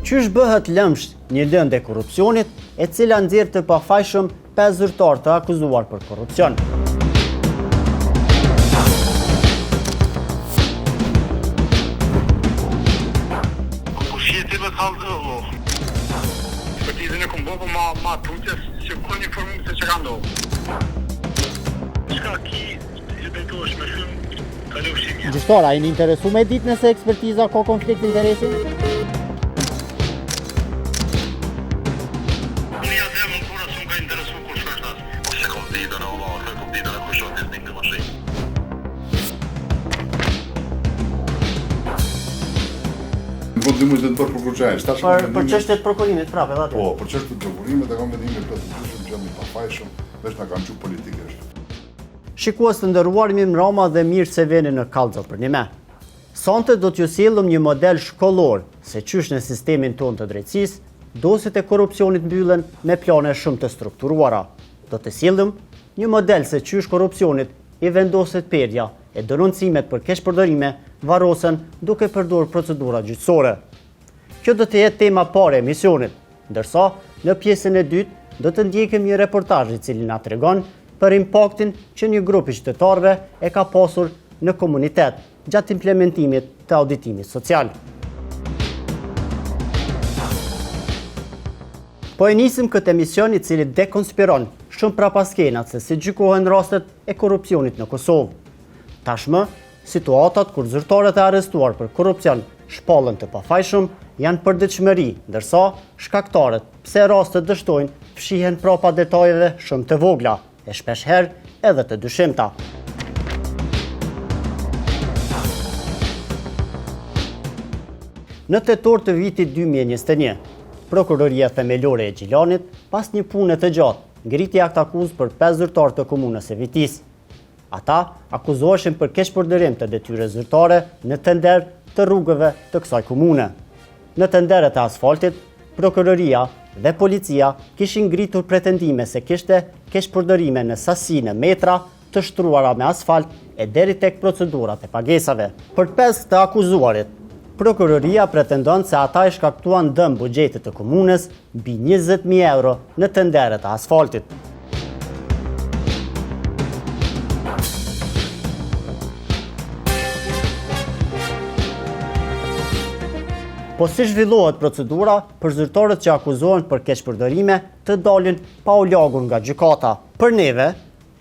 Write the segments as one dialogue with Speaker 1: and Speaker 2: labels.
Speaker 1: Qysh bëhet lëmsh një lëndë e korrupsionit e cila nxjerr të pafajshëm 5 zyrtar të akuzuar për korrupsion.
Speaker 2: Ekspertizën e kumboko ma tutjes që kënë informim se që ka ndohë. Shka ki e betosh me shumë kalë ushimja.
Speaker 1: Gjyqtar, a jeni interesu me ditë nëse ekspertiza ka konflikt interesi?
Speaker 2: Unë ja dhe më kura shumë ka interesu kur shka shtas. O se kom ditën e Allah, se kom ditën e kushon të znik të mashin.
Speaker 3: Po të mund të bërë prokuroria.
Speaker 1: Për çështjet prokurimit prapë edhe aty.
Speaker 3: Po, për çështjet prokurimit e kam vendime plotësisht që janë pafajshëm, veç na kanë qenë politikisht.
Speaker 1: Shikues të nderuar, mirë Roma dhe mirë se veni në Kallxo për një me. Sonte do t'ju sjellëm një model shkollor se çysh në sistemin tonë të drejtësisë dosjet e korrupsionit mbyllen me plane shumë të strukturuara. Do të sjellëm një model se çysh korrupsionit i vendoset perja e denoncimet për keqpërdorime varrosen duke përdorur procedura gjyqësore. Kjo do të jetë tema parë e emisionit, ndërsa në pjesën e dytë do të ndjekim një reportazh i cili na tregon për impaktin që një grup i qytetarëve e ka pasur në komunitet gjatë implementimit të auditimit social. Po e nisim këtë emision i cili dekonspiron shumë prapaskenat se si gjykohen rastet e korrupsionit në Kosovë. Tashmë, situatat kur zyrtarët e arrestuar për korrupsion shpallën të pafajshëm janë përditshmëri, ndërsa shkaktarët pse rastet dështojnë fshihen prapa detajeve shumë të vogla e shpeshherë edhe të dyshimta. Në tetor të vitit 2021, Prokuroria Themelore e Gjilanit, pas një pune të gjatë, ngriti akt akuzë për 5 zyrtar të komunës së Vitisë. Ata akuzoheshin për keqpërdorim të detyre zyrtare në tender të rrugëve të kësaj komune. Në tenderet e asfaltit, prokuroria dhe policia kishin ngritur pretendime se kishte keqpërdorime në sasi në metra të shtruara me asfalt e deri tek procedurat e pagesave. Për 5 të akuzuarit, prokuroria pretendon se ata i shkaktuan dëm buxhetit të komunës mbi 20.000 euro në tenderet e asfaltit. Po si zhvillohet procedura për zyrtarët që akuzohen për keqpërdorime të dalin pa u lagur nga gjykata? Për neve,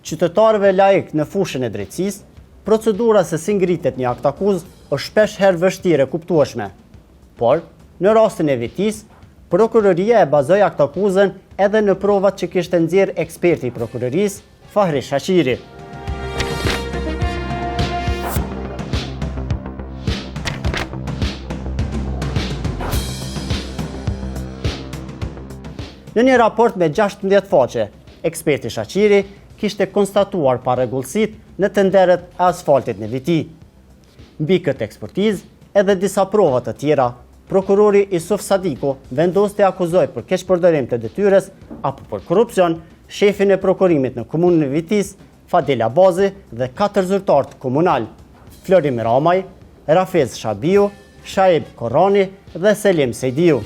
Speaker 1: qytetarëve laik në fushën e drejtësisë, procedura se si ngritet një akt akuzë është shpesh herë vështirë e kuptueshme. Por, në rastin e Vitisë, prokuroria e bazoi akt akuzën edhe në provat që kishte nxjerrë eksperti i prokurorisë, Fahri Shaqiri. Në një raport me 16 faqe, eksperti Shaqiri kishte konstatuar parregullësitë në tenderet e asfaltit në Viti. Mbi këtë ekspertizë, edhe disa prova të tjera, prokurori Isuf Sadiku vendos të akuzoj për keqpërdorim të detyres apo për korrupsion shefin e prokurimit në komunën e Vitis, Fadel Abazi dhe 4 zyrtarë komunal, Florim Ramaj, Rafez Shabiu, Shaib Korani dhe Selim Sejdiu.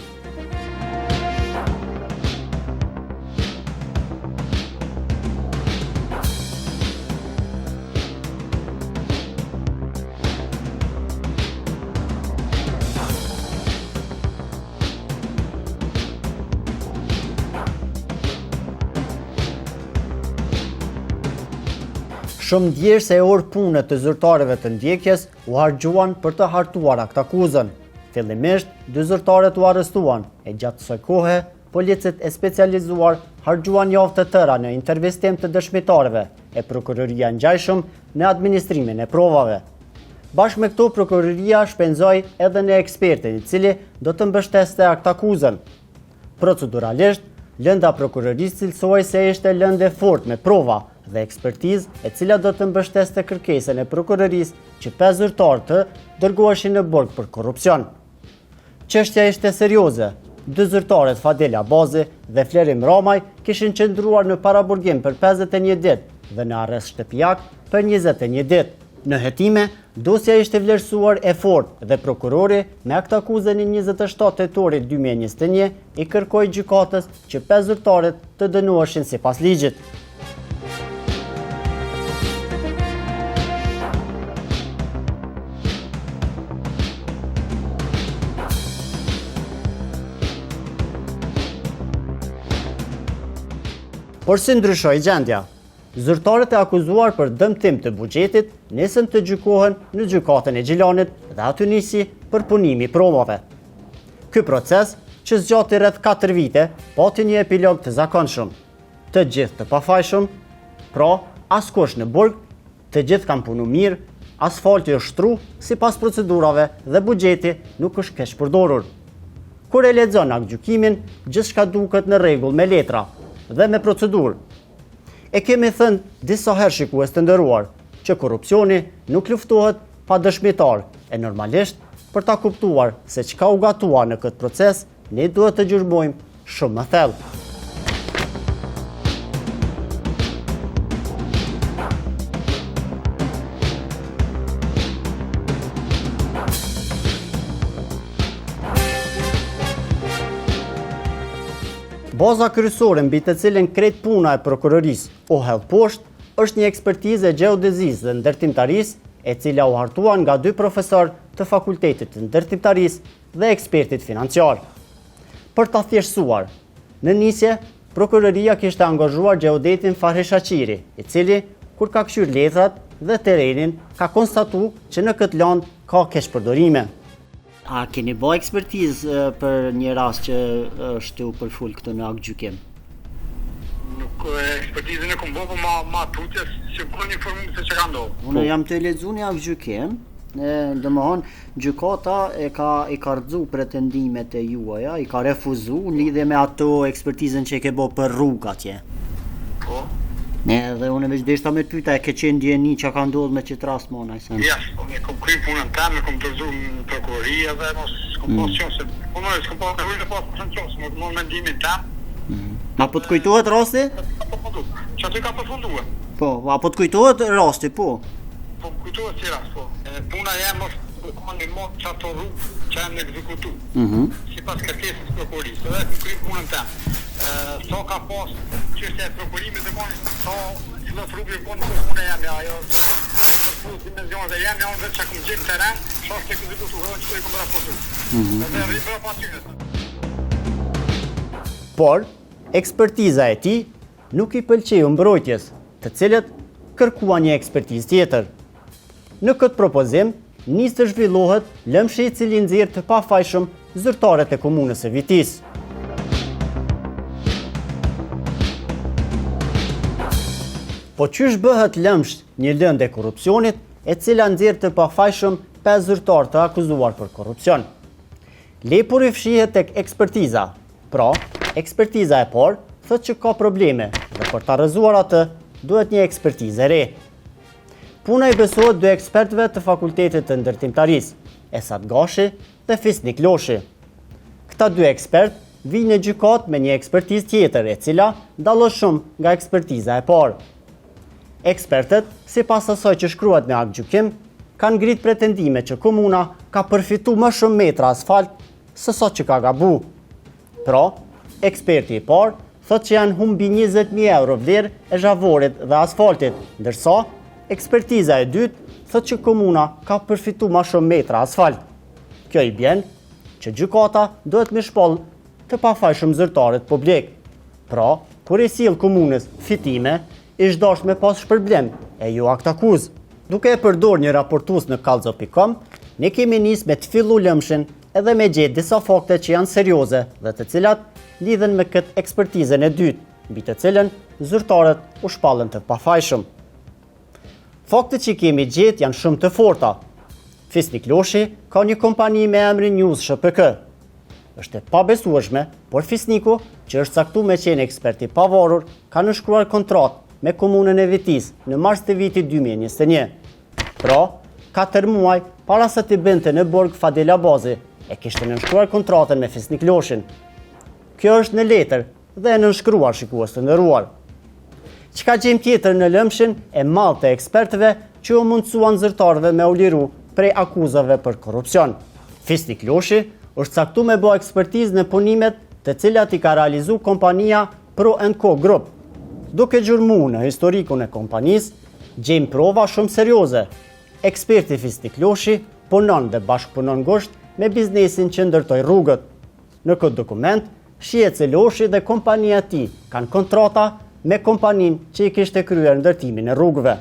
Speaker 1: Shumë djerë se orë punët të zyrtarëve të ndjekjes u harxhuan për të hartuar akt akuzën. Fillimisht, 2 zyrtarët u arrestuan e gjatë kësaj kohe, policët e specializuar harxhuan javë të tëra në intervistim të dëshmitarëve e prokuroria ngjajshëm në administrimin e provave. Bashkë me këto, prokuroria shpenzoi edhe në ekspertin i cili do të mbështeste akt akuzën. Proceduralisht, lënda prokurorisë cilësoi se ishte lëndë fort me prova dhe ekspertizë e cila do të mbështeste kërkesën e prokurorisë që 5 zyrtarë të dërgoheshin në burg për korrupsion. Çështja ishte serioze. 2 zyrtarët Fadel Abazi dhe Florim Ramaj kishin qëndruar në paraburgim për 51 ditë dhe në arrest shtëpiak për 21 ditë. Në hetime, dosja ishte vlerësuar e fortë dhe prokurori me akt akuzën e 27 tetorit 2021 i kërkoi gjykatës që 5 zyrtarët të dënoheshin sipas ligjit. Por si ndryshoi gjendja? Zyrtarët e akuzuar për dëmtim të buxhetit nesër të gjykohen në gjykatën e Gjilanit dhe aty nisi përpunimi i provave. Ky proces, që zgjati rreth 4 vite, pati një epilog të zakonshëm. Të gjithë të pafajshëm, pra askush në burg, të gjithë kanë punu mirë, asfalti është shtru sipas procedurave dhe buxheti nuk është keq përdorur. Kur e lexon aktgjykimin, gjithçka duket në rregull me letra dhe me procedurë. E kemi thënë disa herë shikues të nderuar që korrupsioni nuk luftohet pa dëshmitar e normalisht për ta kuptuar se çka u gatua në këtë proces, ne duhet të gjurmojmë shumë më thellë. Baza kryesore mbi të cilën krejt puna e prokurorisë o hedh poshtë është një ekspertizë e gjeodezisë dhe ndërtimtarisë, e cila u hartuan nga 2 profesorë të Fakultetit të Ndërtimtarisë dhe ekspertit financiar. Për ta thjeshtësuar, në nisje, prokuroria kishte angazhuar gjeodetin Farhi Shaqiri, i cili, kur ka kthyer letrat dhe terrenin, ka konstatuar që në këtë land ka keqpërdorime. A keni bë ekspertizë për një rast që është u përful këtë në aktgjykim?
Speaker 2: Nuk ekspertizën e kom bërë, po ma tutje që bëhen informim se që ka ndodhur.
Speaker 1: Unë jam të lexuar një aktgjykim, domthon gjykata i ka rrëzu pretendimet e juaja, i ka refuzuar në lidhje me ato ekspertizën që e ke bë për rrugë atje.
Speaker 2: Po.
Speaker 1: Ne dhe unë veç deshta me pyeta, e ke qenë ndjeni që ka ndodhur me qëtë rast mona i sen?
Speaker 2: Ja, po ne kom kryer punën time, kom dorëzuar në prokurori dhe mos kom pas qenë se po më s'kom pas nevojë të pas funksion, më të mendimin tim.
Speaker 1: Ma po të kujtohet rasti?
Speaker 2: Që aty ka përfunduar.
Speaker 1: Po, apo të kujtohet rasti, po?
Speaker 2: Po kujtohet si rast, po. Puna jam është ka një mod që ato rrugë që janë ekzekutu. Sipas kërkesës prokurorisë, dhe kom kryer punën time. Sa ka pas çështja e prokurimit të bën, sa fillon rrugë po punë jam ajo. Për dimensionet e jam unë vetë çka gjen terren, shoh se ekzekutohet që i kom raportuar. Edhe rri pa patyre.
Speaker 1: Por, ekspertiza e tij nuk i pëlqeu mbrojtjes, të cilët kërkuan një ekspertizë tjetër. Në këtë propozim, nis të zhvillohet lëmshi i cili nxjerr të pafajshëm zyrtarët e komunës së Vitis. Po qysh bëhet lëmsh një lëndë e korrupsionit, e cila nxjerr të pafajshëm 5 zyrtarë të akuzuar për korrupsion? Lepuri fshihet tek ekspertiza. Pra, ekspertiza e parë thotë që ka probleme dhe për ta rrëzuar atë duhet një ekspertizë e re. Puna i besohet 2 ekspertëve të Fakultetit të Ndërtimtarisë, Esat Gashi dhe Fisnik Loshi. Këta 2 ekspertë vijnë në gjykatë me një ekspertizë tjetër, e cila dallon shumë nga ekspertiza e parë. Ekspertët, sipas asaj që shkruhet në aktgjykim, kanë ngrit pretendime që komuna ka përfituar më shumë metra asfalt se sa që ka gabu. Pra, eksperti i parë thotë që janë humbi 20.000 euro vlerë e zhavorit dhe asfaltit, ndërsa ekspertiza e dytë thotë që komuna ka përfituar më shumë metra asfalt. Kjo i bjen që gjykata duhet me shpall të pafajshëm zyrtarët publik. Pra, kur i sill komunës fitime, ish dashur me pas shpërblim e jo akt akuzë. Duke e përdor një raportues në kallzo.com, ne kemi nis me të fillu lëmshin edhe me gjetë disa fakte që janë serioze dhe të cilat lidhen me këtë ekspertizën e dytë, mbi të cilën zyrtarët u shpallën të pafajshëm. Faktet që kemi gjetë janë shumë të forta. Fisnik Loshi ka një kompani me emrin News SHPK. Është e pabesueshme, por Fisniku, që është caktuar me qenë ekspert i pavarur, ka nënshkruar kontratë me komunën e Vitis në mars të vitit 2021. Pra, 4 muaj para se të bënte në burg Fadela Bazi, e kishte nënshkruar kontratën me Fisnik Loshin. Kjo është në letër dhe e nënshkruar, shikues të nderuar. Çka gjejmë tjetër në lëmshin e madh të ekspertëve që u mundësuan zyrtarëve me u liru prej akuzave për korrupsion. Fisnik Loshi është caktuar me bë ekspertizë në punimet të cilat i ka realizu kompania Pro & Co Group. Duke gjurmu në historikun e kompanisë, gjejmë prova shumë serioze. Eksperti Fisnik Loshi punon dhe bashkëpunon ngusht me biznesin që ndërtoi rrugët. Në këtë dokument, shihet se Loshi dhe kompania e tij kanë kontrata me kompaninë që i kishte kryer ndërtimin e rrugëve.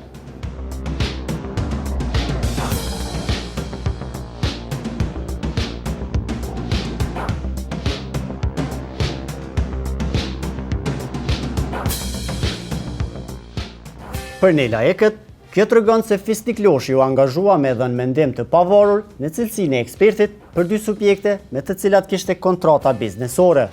Speaker 1: Për Nela Ekët, kjo tregon se Fisnik Loshi u angazhua me dhënë mendim të pavarur në cilësinë e ekspertit për dy subjekte me të cilat kishte kontrata biznesore.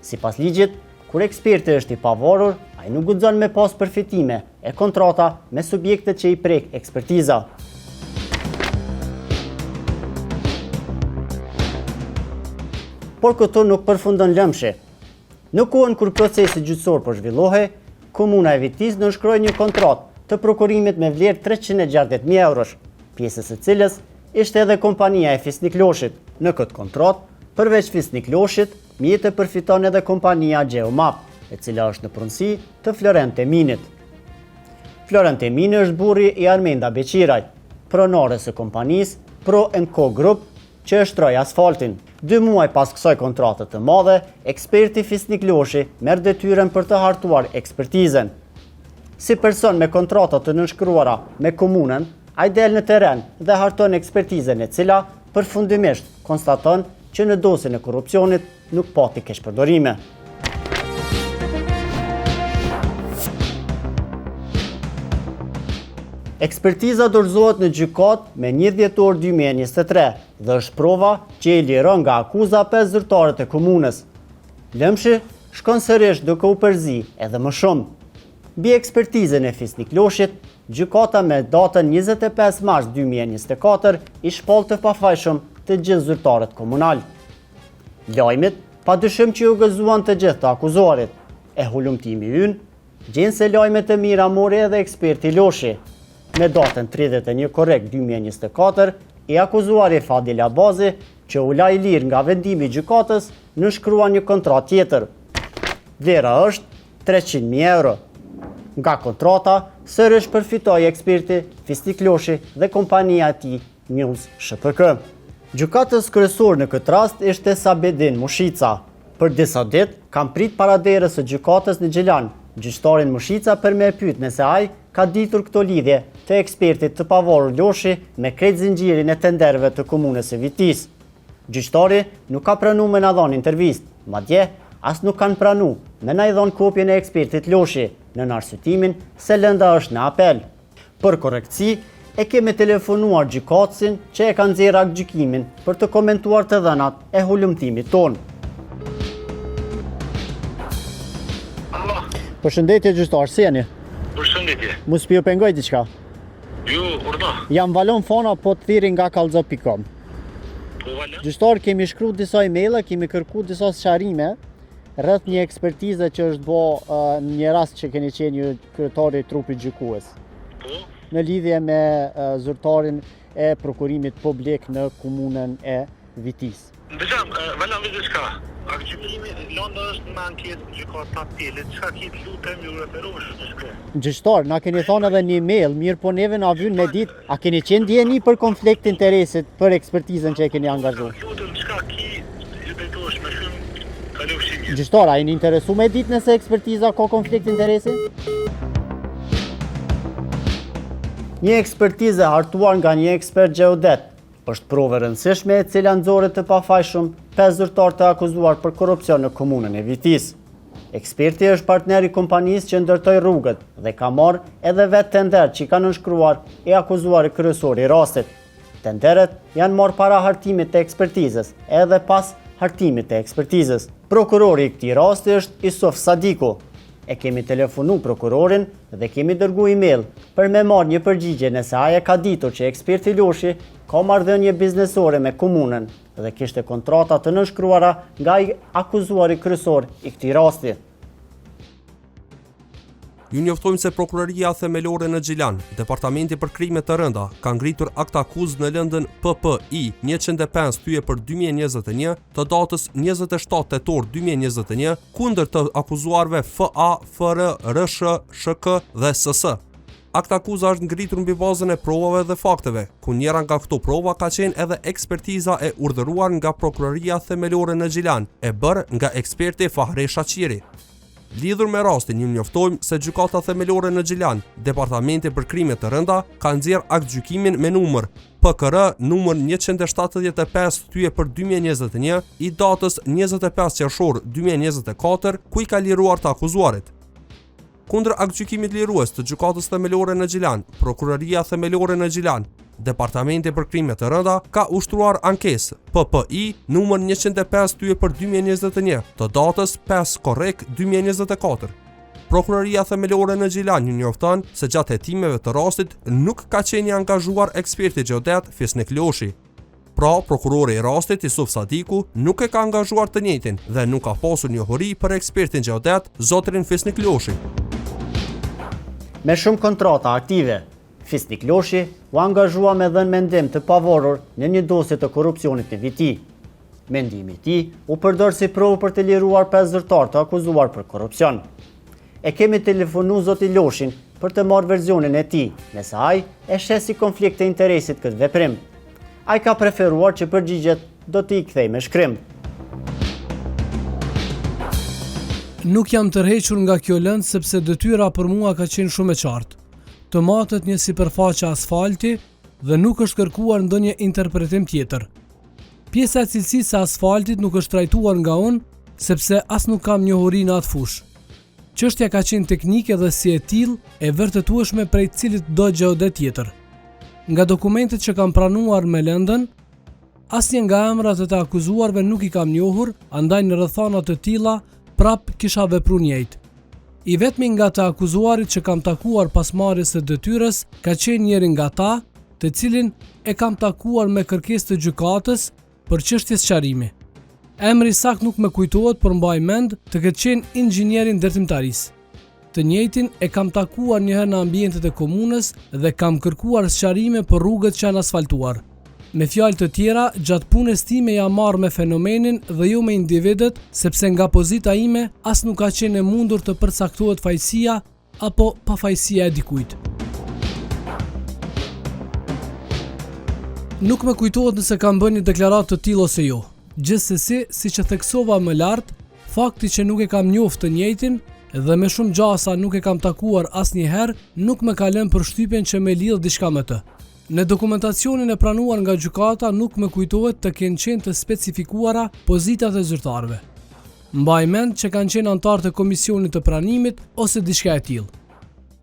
Speaker 1: Sipas ligjit, kur eksperti është i pavarur, ai nuk guxon me pas përfitime e kontrata me subjektet që i prek ekspertiza. Por këto nuk përfundon lëmshi. Në kohën kur procesi gjyqësor po zhvillohej, Komuna e Vitisë nënshkroi një kontratë të prokurimit me vlerë 360.000 eurosh, pjesës së cilës ishte edhe kompania e Fisnik Loshit. Në këtë kontratë, përveç Fisnik Loshit, mjetë përfiton edhe kompania Geomap, e cila është në pronësi të Florent Eminit. Florent Emini është burri i Armenda Beqiraj, pronare së kompanisë Pro & Co Group, që e shtroi asfaltin. 2 muaj pas kësaj kontrate të madhe, eksperti Fisnik Loshi merr detyrën për të hartuar ekspertizën. Si person me kontrata të nënshkruara me komunën, ai del në terren dhe harton ekspertizën, e cila përfundimisht konstaton që në dosjen e korrupsionit nuk pati keqpërdorime. Ekspertiza dorëzohet në gjykat me 1 dhjetor 2023 dhe është prova që i liron nga akuza 5 zyrtarët e komunës. Lëmshi shkon sërish duke u përzi edhe më shumë. Mbi ekspertizën e Fisnik Loshit, gjykata me datën 25 mars 2024 i shpall të pafajshëm të gjithë zyrtarët komunal. Lajmit padyshim që u gëzuan të gjithë të akuzuarit. E hulumtimi ynë gjen se lajmet e mira mori edhe eksperti Loshi. Me datën 31 korrekt 2024, i akuzuari Fadil Abazi, që u la i lirë nga vendimi i gjykatës, nënshkrua një kontratë tjetër. Vlera është 300.000 euro. Nga kontrata, sërish përfitoi eksperti Fisnik Loshi dhe kompania e tij News SHPK. Gjykatës kryesor në këtë rast ishte Sabedin Mushica. Për disa ditë kam prit paraderës së gjykatës në Gjelan, gjyqtarin Mushica për me pyet nëse ai ka ditur këto lidhje të ekspertit të pavarur Loshi me krejt zinxhirin e tenderëve të komunës së Vitisë. Gjyqtari nuk ka pranuar me na dhënë intervistë, madje as nuk kanë pranuar me na i dhënë kopjen e ekspertit Loshi, në arsyetimin se lënda është në apel. Për korrektësi, e kemi telefonuar gjykatësin që e kanë nxjerrë gjykimin për të komentuar të dhënat e hulumtimit tonë. Përshëndetje gjyqtar, si jeni?
Speaker 2: Përshëndetje.
Speaker 1: Mos pi u pengoj diçka.
Speaker 2: Jo, urna.
Speaker 1: Jam Valon Fona, po të thirri nga kallxo.com.
Speaker 2: Po valë.
Speaker 1: Gjyqtar, kemi shkruar disa emaila, kemi kërkuar disa sqarime rreth një ekspertize që është bë në një rast që keni qenë një kryetari i trupit gjykues.
Speaker 2: Po.
Speaker 1: Në lidhje me zyrtarin e prokurimit publik në komunën e Vitisë.
Speaker 2: Bëjam, valë me diçka. Aktivimi Londra është në anketë gjykata apelit, çka kit lutem ju referosh në shkrim.
Speaker 1: Gjyqtar, na keni thonë edhe një email, mirë po neve na vjen me ditë, a keni qenë ndjeni për konflikt interesit për ekspertizën që e keni angazhuar?
Speaker 2: Lutem çka ki ju drejtohesh më shumë kalofshim.
Speaker 1: Gjyqtar, a jeni interesuar me ditë nëse ekspertiza ka konflikt interesi? Një ekspertizë hartuar nga një ekspert geodet është provë e rëndësishme e cila nxorret të pafajshëm 5 zyrtar të akuzuar për korrupsion në komunën e Vitisë. Eksperti është partner i kompanisë që ndërtoi rrugët dhe ka marrë edhe vetë tender që i ka nënshkruar e akuzuari kryesor i rastit. Tenderet janë marrë para hartimit të ekspertizës edhe pas hartimit të ekspertizës. Prokurori i këtij rasti është Isuf Sadiku. E kemi telefonu prokurorin dhe kemi dërgu email për me marrë një përgjigje nëse ai e ka ditur që eksperti Loshi ka marrëdhënie biznesore me komunën dhe kishte kontrata të nënshkruara nga i akuzuari kryesor i këtij rasti.
Speaker 4: Ju njoftojmë se Prokuroria Themelore në Gjilan, Departamenti për Krime të Rënda, ka ngritur akt akuzë në lëndën PPI 105/2021 të datës 27 tetor 2021 kundër të akuzuarve FA, FR, RSH, SHK dhe SS. Akt akuza është ngritur mbi bazën e provave dhe fakteve, ku njëra nga këto prova ka qenë edhe ekspertiza e urdhëruar nga Prokuroria Themelore në Gjilan, e bërë nga eksperti Fahre Shaqiri. Lidhur me rastin, ju njoftojmë se Gjykata Themelore në Gjilan, Departamenti për Krime të Rënda, ka nxjerrë akt gjykimi me numër PKR numër 175/2021 i datës 25 qershor 2024, ku i ka liruar të akuzuarit. Kundër akt gjykimit lirues të Gjykatës Themelore në Gjilan, Prokuroria Themelore në Gjilan, Departamenti për Krime të Rënda ka ushtruar ankesë PPI numër 105/2021 të datës 5 korrek 2024. Prokuroria Themelore në Gjilan ju njofton se gjatë hetimeve të rastit nuk ka qenë i angazhuar eksperti gjeodet Fisnik Loshi. Pra, prokurori i rastit Isuf Sadiku nuk e ka angazhuar të njëjtin dhe nuk ka pasur njohuri për ekspertin gjeodet zotrin Fisnik Loshi.
Speaker 1: Me shumë kontrata aktive, Fisnik Loshi u angazhua me dhënë mendim të pavarur në një dosje të korrupsionit në viti. Mendimi i tij u përdor si provë për të liruar 5 zyrtar të akuzuar për korrupsion. E kemi telefonu zoti Loshin për të marrë versionin e tij, nëse ai e sheh si konflikt të interesit këtë veprim. Ai ka preferuar që përgjigjet do t'i kthej me shkrim.
Speaker 5: Nuk jam tërhequr nga kjo lëndë sepse detyra për mua ka qenë shumë e qartë. Të matet një sipërfaqe asfalti dhe nuk është kërkuar ndonjë interpretim tjetër. Pjesa e cilësisë së asfaltit nuk është trajtuar nga unë sepse as nuk kam njohuri në atë fushë. Çështja ka qenë teknike dhe si e tillë e vërtetueshme prej cilit do gjeodet tjetër. Nga dokumentet që kam pranuar me lëndën, asnjë nga emrat e të akuzuarve nuk i kam njohur, andaj në rrethana të tilla prap kisha vepruar njëjtë. I vetmi nga të akuzuarit që kam takuar pas marrjes së detyrës ka qenë njëri nga ta, të cilin e kam takuar me kërkesë të gjykatës për çështje sqarimi. Emri sakt nuk më kujtohet, por mbaj mend të ketë qenë inxhinieri ndërtimtarisë. Të njëjtin e kam takuar një herë në ambientet e komunës dhe kam kërkuar sqarime për rrugët që janë asfaltuar. Me fjalë të tjera, gjatë punës time jam marrë me fenomenin dhe jo me individet, sepse nga pozita ime as nuk ka qenë e mundur të përcaktohet fajësia apo pafajësia e dikujt. Nuk më kujtohet nëse kam bërë një deklaratë të tillë ose jo. Gjithsesi, siç e theksova më lart, fakti që nuk e kam njohur të njëjtin dhe me shumë gjasa nuk e kam takuar asnjëherë nuk më ka lënë përshtypjen që me lidh diçka me të. Në dokumentacionin e pranuar nga gjykata nuk më kujtohet të kenë qenë të specifikuara pozitat e zyrtarëve. Mbaj mend që kanë qenë antarë të komisionit të pranimit ose diçka e tillë.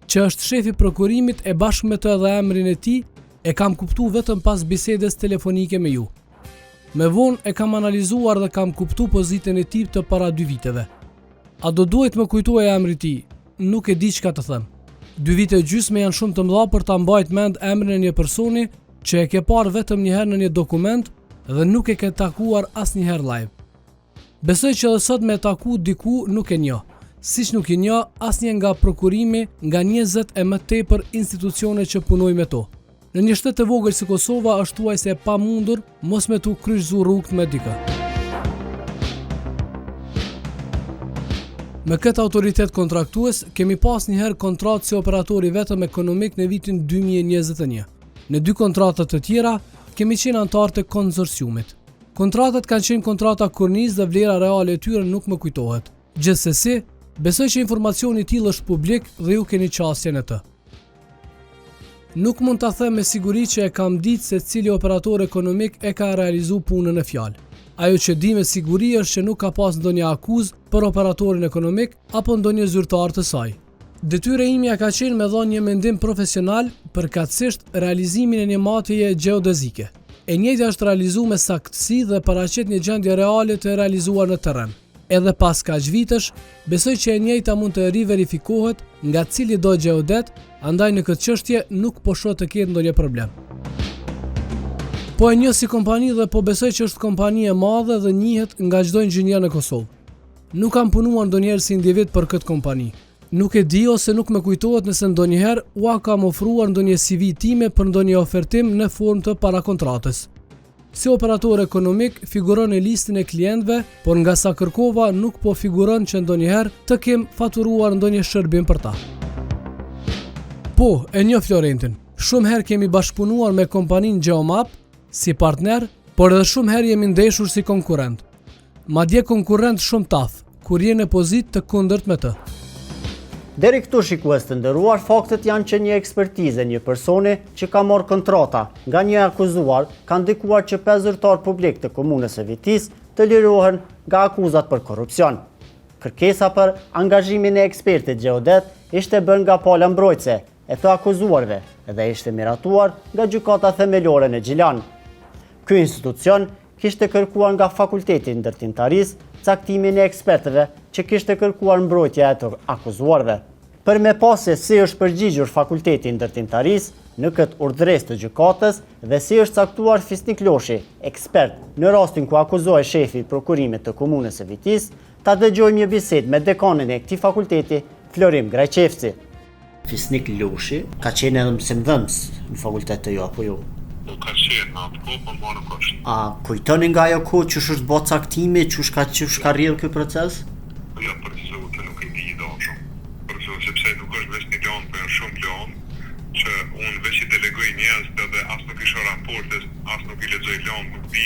Speaker 5: Që është shefi prokurimit e bashkë me të dhe emrin e tij e kam kuptuar vetëm pas bisedës telefonike me ju. Me vonë e kam analizuar dhe kam kuptuar pozitën e tij të para 2 viteve. A do duhet më kujtuaj emri i tij? Nuk e di çka të them. 2 vite e gjysmë janë shumë të mëdha për ta mbajtur mend emrin e një personi që e ke parë vetëm një herë në një dokument dhe nuk e ke takuar asnjëherë live. Besoj që edhe sot me taku diku nuk e njoh, siç nuk i njoh asnjë nga prokurimi nga 20 e më tepër institucione që punoj me to. Në një shtet të vogël si Kosova është thuajse e pamundur mos me tu kryqëzu rrugët me dikë. Me këtë autoritet kontraktues, kemi pas njëherë kontratë si operatori vetëm ekonomik në vitin 2021. Në 2 kontratat të tjera, kemi qenë antarë të konsorciumit. Kontratat kanë qenë kontrata kornizë dhe vlera reale e tyre nuk më kujtohet. Gjithsesi, besoj që informacioni i tillë është publik dhe ju keni qasjen e të. Nuk mund ta them me siguri që e kam ditë se cili operator ekonomik e ka realizuar punën në fjalë. Ajo që di me siguri është që nuk ka pas ndonjë akuzë për operatorin ekonomik apo ndonjë zyrtar të saj. Detyra ime ka qenë me dhënë një mendim profesional përkatësisht realizimin e një matjeje gjeodezike. E njëjta është realizuar me saktësi dhe paraqet një gjendje reale të realizuar në terren. Edhe pas kaq vitesh, besoj që e njëjta mund të riverifikohet nga cili do gjeodet, andaj në këtë çështje nuk po shoh të ketë ndonjë problem. Po e njoh si kompani dhe po besoj që është kompani e madhe dhe njihet nga çdo inxhinier në Kosovë. Nuk kam punuar ndonjëherë si individ për këtë kompani. Nuk e di ose nuk më kujtohet nëse ndonjëherë ua kam ofruar ndonjë CV time për ndonjë ofertim në formë të parakontratës. Si operator ekonomik figuron në listën e klientëve, por nga sa kërkova nuk po figuron që ndonjëherë të kem faturuar ndonjë shërbim për ta. Po, e njoh Florentin. Shumë herë kemi bashkëpunuar me kompaninë Geomap si partner, por edhe shumë herë jemi ndeshur si konkurrent. Madje konkurrent shumë taf, kur je në pozitë të kundërt me të.
Speaker 1: Deri këtu shikues të nderuar, faktet janë që një ekspertizë një personi që ka marrë kontrata nga një akuzuar ka ndikuar që 5 zyrtar publik të komunës së Vitis të lirohen nga akuzat për korrupsion. Kërkesa për angazhimin e ekspertit geodet ishte bërë nga pala mbrojtëse e të akuzuarve dhe ishte miratuar nga gjykata themelore në Gjilan. Ky institucion kishte kërkuar nga Fakulteti Ndërtimtarisë caktimin e ekspertëve që kishte kërkuar mbrojtja e të akuzuarve. Për me pas se si është përgjigjur Fakulteti Ndërtimtarisë në këtë urdhëresë të gjykatës dhe si është caktuar Fisnik Loshi, ekspert në rastin ku akuzohej shefi i prokurimit të komunës së Vitis, ta dëgjojmë një bisedë me dekanin e këtij fakulteti, Florim Grajçevci. Fisnik Loshi ka qenë edhe mësimdhënës në fakultet të jo, apo jo?
Speaker 2: Ka qenë atë po marrë kështë.
Speaker 1: A kujtoni nga ajo kohë që është bërë caktimi, që ka rrjedhur ky proces?
Speaker 2: Ja, për të zotë të nuk e di dashëm. Për të zotë sepse nuk është veç një lanë, për janë shumë lanë, që unë veç i delegoj njerëz dhe as nuk isha raportes, as nuk i lexoj lanë, nuk di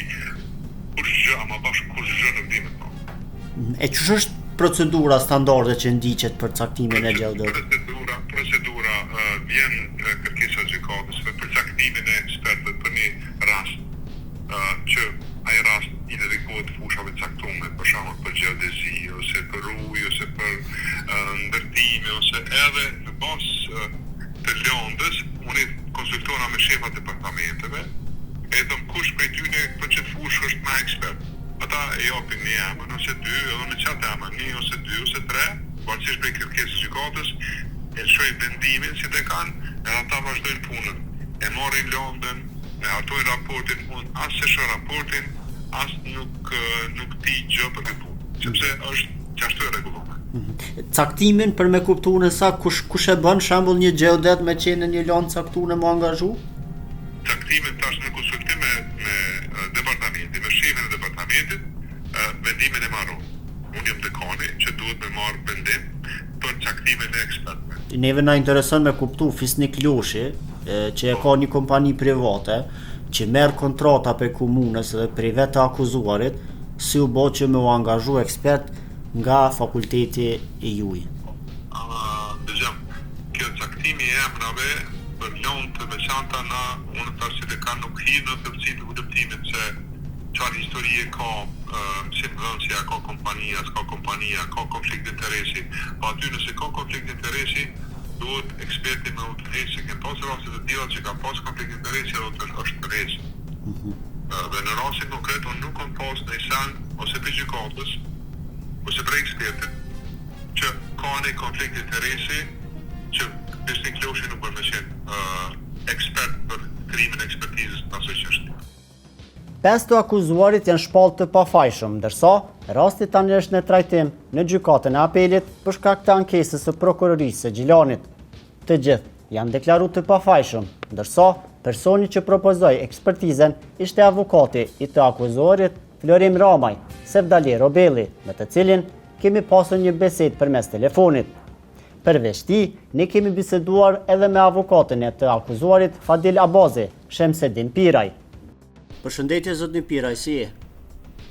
Speaker 2: kush gjë, ama bashkë kush gjë nuk di me thonë.
Speaker 1: E ç'është është procedura standarde që ndiqet për caktimin e geodet?
Speaker 2: Procedura vjen kërkesa e gjykatës për caktimin e ekspertëve për një rast që ai rast i dedikohet fushave caktuara, për shembull për geodezi ose për ujë ose për ndërtime ose edhe në bazë të lëndës, unë konsultova me shefat e departamenteve, edhe kush prej tyre për çet fushë është më ekspert. Ata e japin një emër ose dy, edhe në qatë emër, një ose dy ose tre, varësisht prej kërkesës gjykatës, e shojnë vendimin si të kanë, edhe ata vazhdojnë punën. E marrin lëndën, e hartojnë raportin, unë as se shoh raportin, as nuk di gjë për këtë punë, sepse është qashtu e rregulluar.
Speaker 1: Caktimin për me kuptuar sa kush e bën, shembull një geodet me qenë një lëndë caktuar më angazhu?
Speaker 2: Caktimin tash në konsultim me departamentin, me shefin e departamentit, vendimin e marrën. Unë jam dekani që duhet me marrë vendim për caktimin e ekspertëve.
Speaker 1: Neve na intereson me kuptu Fisnik Loshi, që e ka një kompani private, që merr kontrata për komunës dhe për vetë akuzuarit, si u bë që me u angazhu ekspert nga fakulteti i juaj.
Speaker 2: Dëgjom, kjo caktimi e emrave për lëndë të veçanta na unë tash si dekan nuk hi në tërësinë të udhëtimit se çfarë historie ka si vëndësja, ka kompania, ka konflikt interesi. Pa aty nëse ka konflikt interesi, duhet eksperti me udhëheqë se kanë pasur raste të tilla që ka pas konflikt interesi edhe është tërheqë. Dhe në rastin konkret unë nuk kam pas në isan ose për gjykatës ose për ekspertit që ka një konflikt interesi që Fisnik Loshi nuk bërë me qenë ekspert për krimin e ekspertizës në asoj që është.
Speaker 1: 5 të akuzuarit janë shpallë të pafajshëm, ndërsa rasti tani është në trajtim në gjykatën e apelit për shkak të ankesës së prokurorisë së Gjilanit. Të gjithë janë deklaruar të pafajshëm, ndërsa personi që propozoi ekspertizën ishte avukati i të akuzuarit Florim Ramaj, Sevdali Robelli, me të cilin kemi pasur një bisedë përmes telefonit. Përveç tij, ne kemi biseduar edhe me avokatin e të akuzuarit Fadil Abazi, Shemsedin Piraj. Përshëndetje zotni Piraj, si je?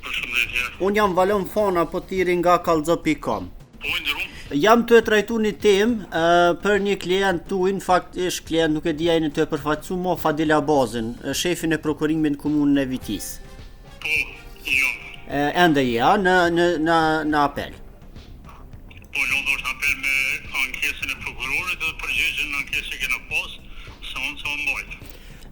Speaker 2: Përshëndetje.
Speaker 1: Unë jam Valon Fona, po tiri nga kallxo.com.
Speaker 2: Po ndërum?
Speaker 1: Jam të e trajtu një temë për një klient tuaj, në fakt është klient, nuk e di ai në të përfaqësu mo Fadil Abazin, shefin e prokurimit në komunën e Vitis.
Speaker 2: Po, jo.
Speaker 1: Ende ja, në apel.
Speaker 2: Po, lëndë është apel me ankesën e prokurorit dhe përgjigjen në ankesë që na pas, se unë mbajt.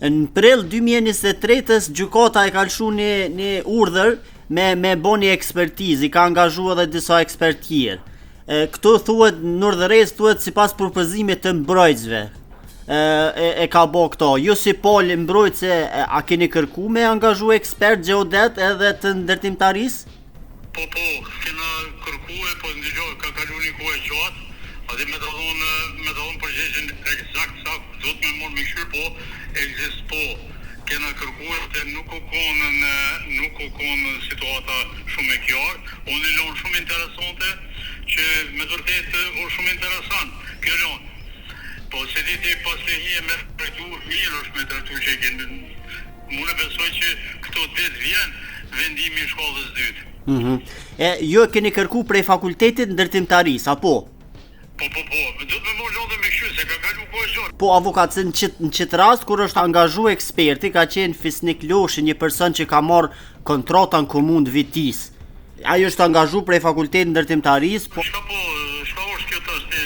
Speaker 1: Në prill 2023-s gjykata e ka lëshu një urdhër me boni ekspertizë, i ka angazhu edhe disa ekspert tjerë. Këto thuhet në urdhëresë thuhet sipas propozimit të mbrojtësve. E ka bë këto. Ju si pol mbrojtëse a keni kërku me angazhu ekspert geodet edhe të ndërtimtarisë?
Speaker 2: Po, kena kërkuar, po ndëgjoj ka kaluar një kohë gjatë, Adi me të dhonë përgjegjen eksakt sa do të me mund me këshyr, po egzist po kena kërkuar të nuk u konë situata shumë e qarë. Unë i lonë shumë interesante që me vërtet o shumë interesant kjo lonë. Po se diti pas lehije me trajtu mirë është me trajtu që unë e besoj që këto ditë vjen vendimi i shkollës dytë.
Speaker 1: Ju keni kërku prej fakultetit ndërtimtarisë, apo?
Speaker 2: Po, do të me morë lodhe me këshy, se ka kalu kohë gjatë.
Speaker 1: Po, avokat, se në qëtë rast, kur është angazhu eksperti, ka qenë Fisnik Loshi, një person që ka marrë kontrata në komunë Vitis. Ajo është angazhu prej fakultetit ndërtimtarisë, po...
Speaker 2: Shka është kjo të është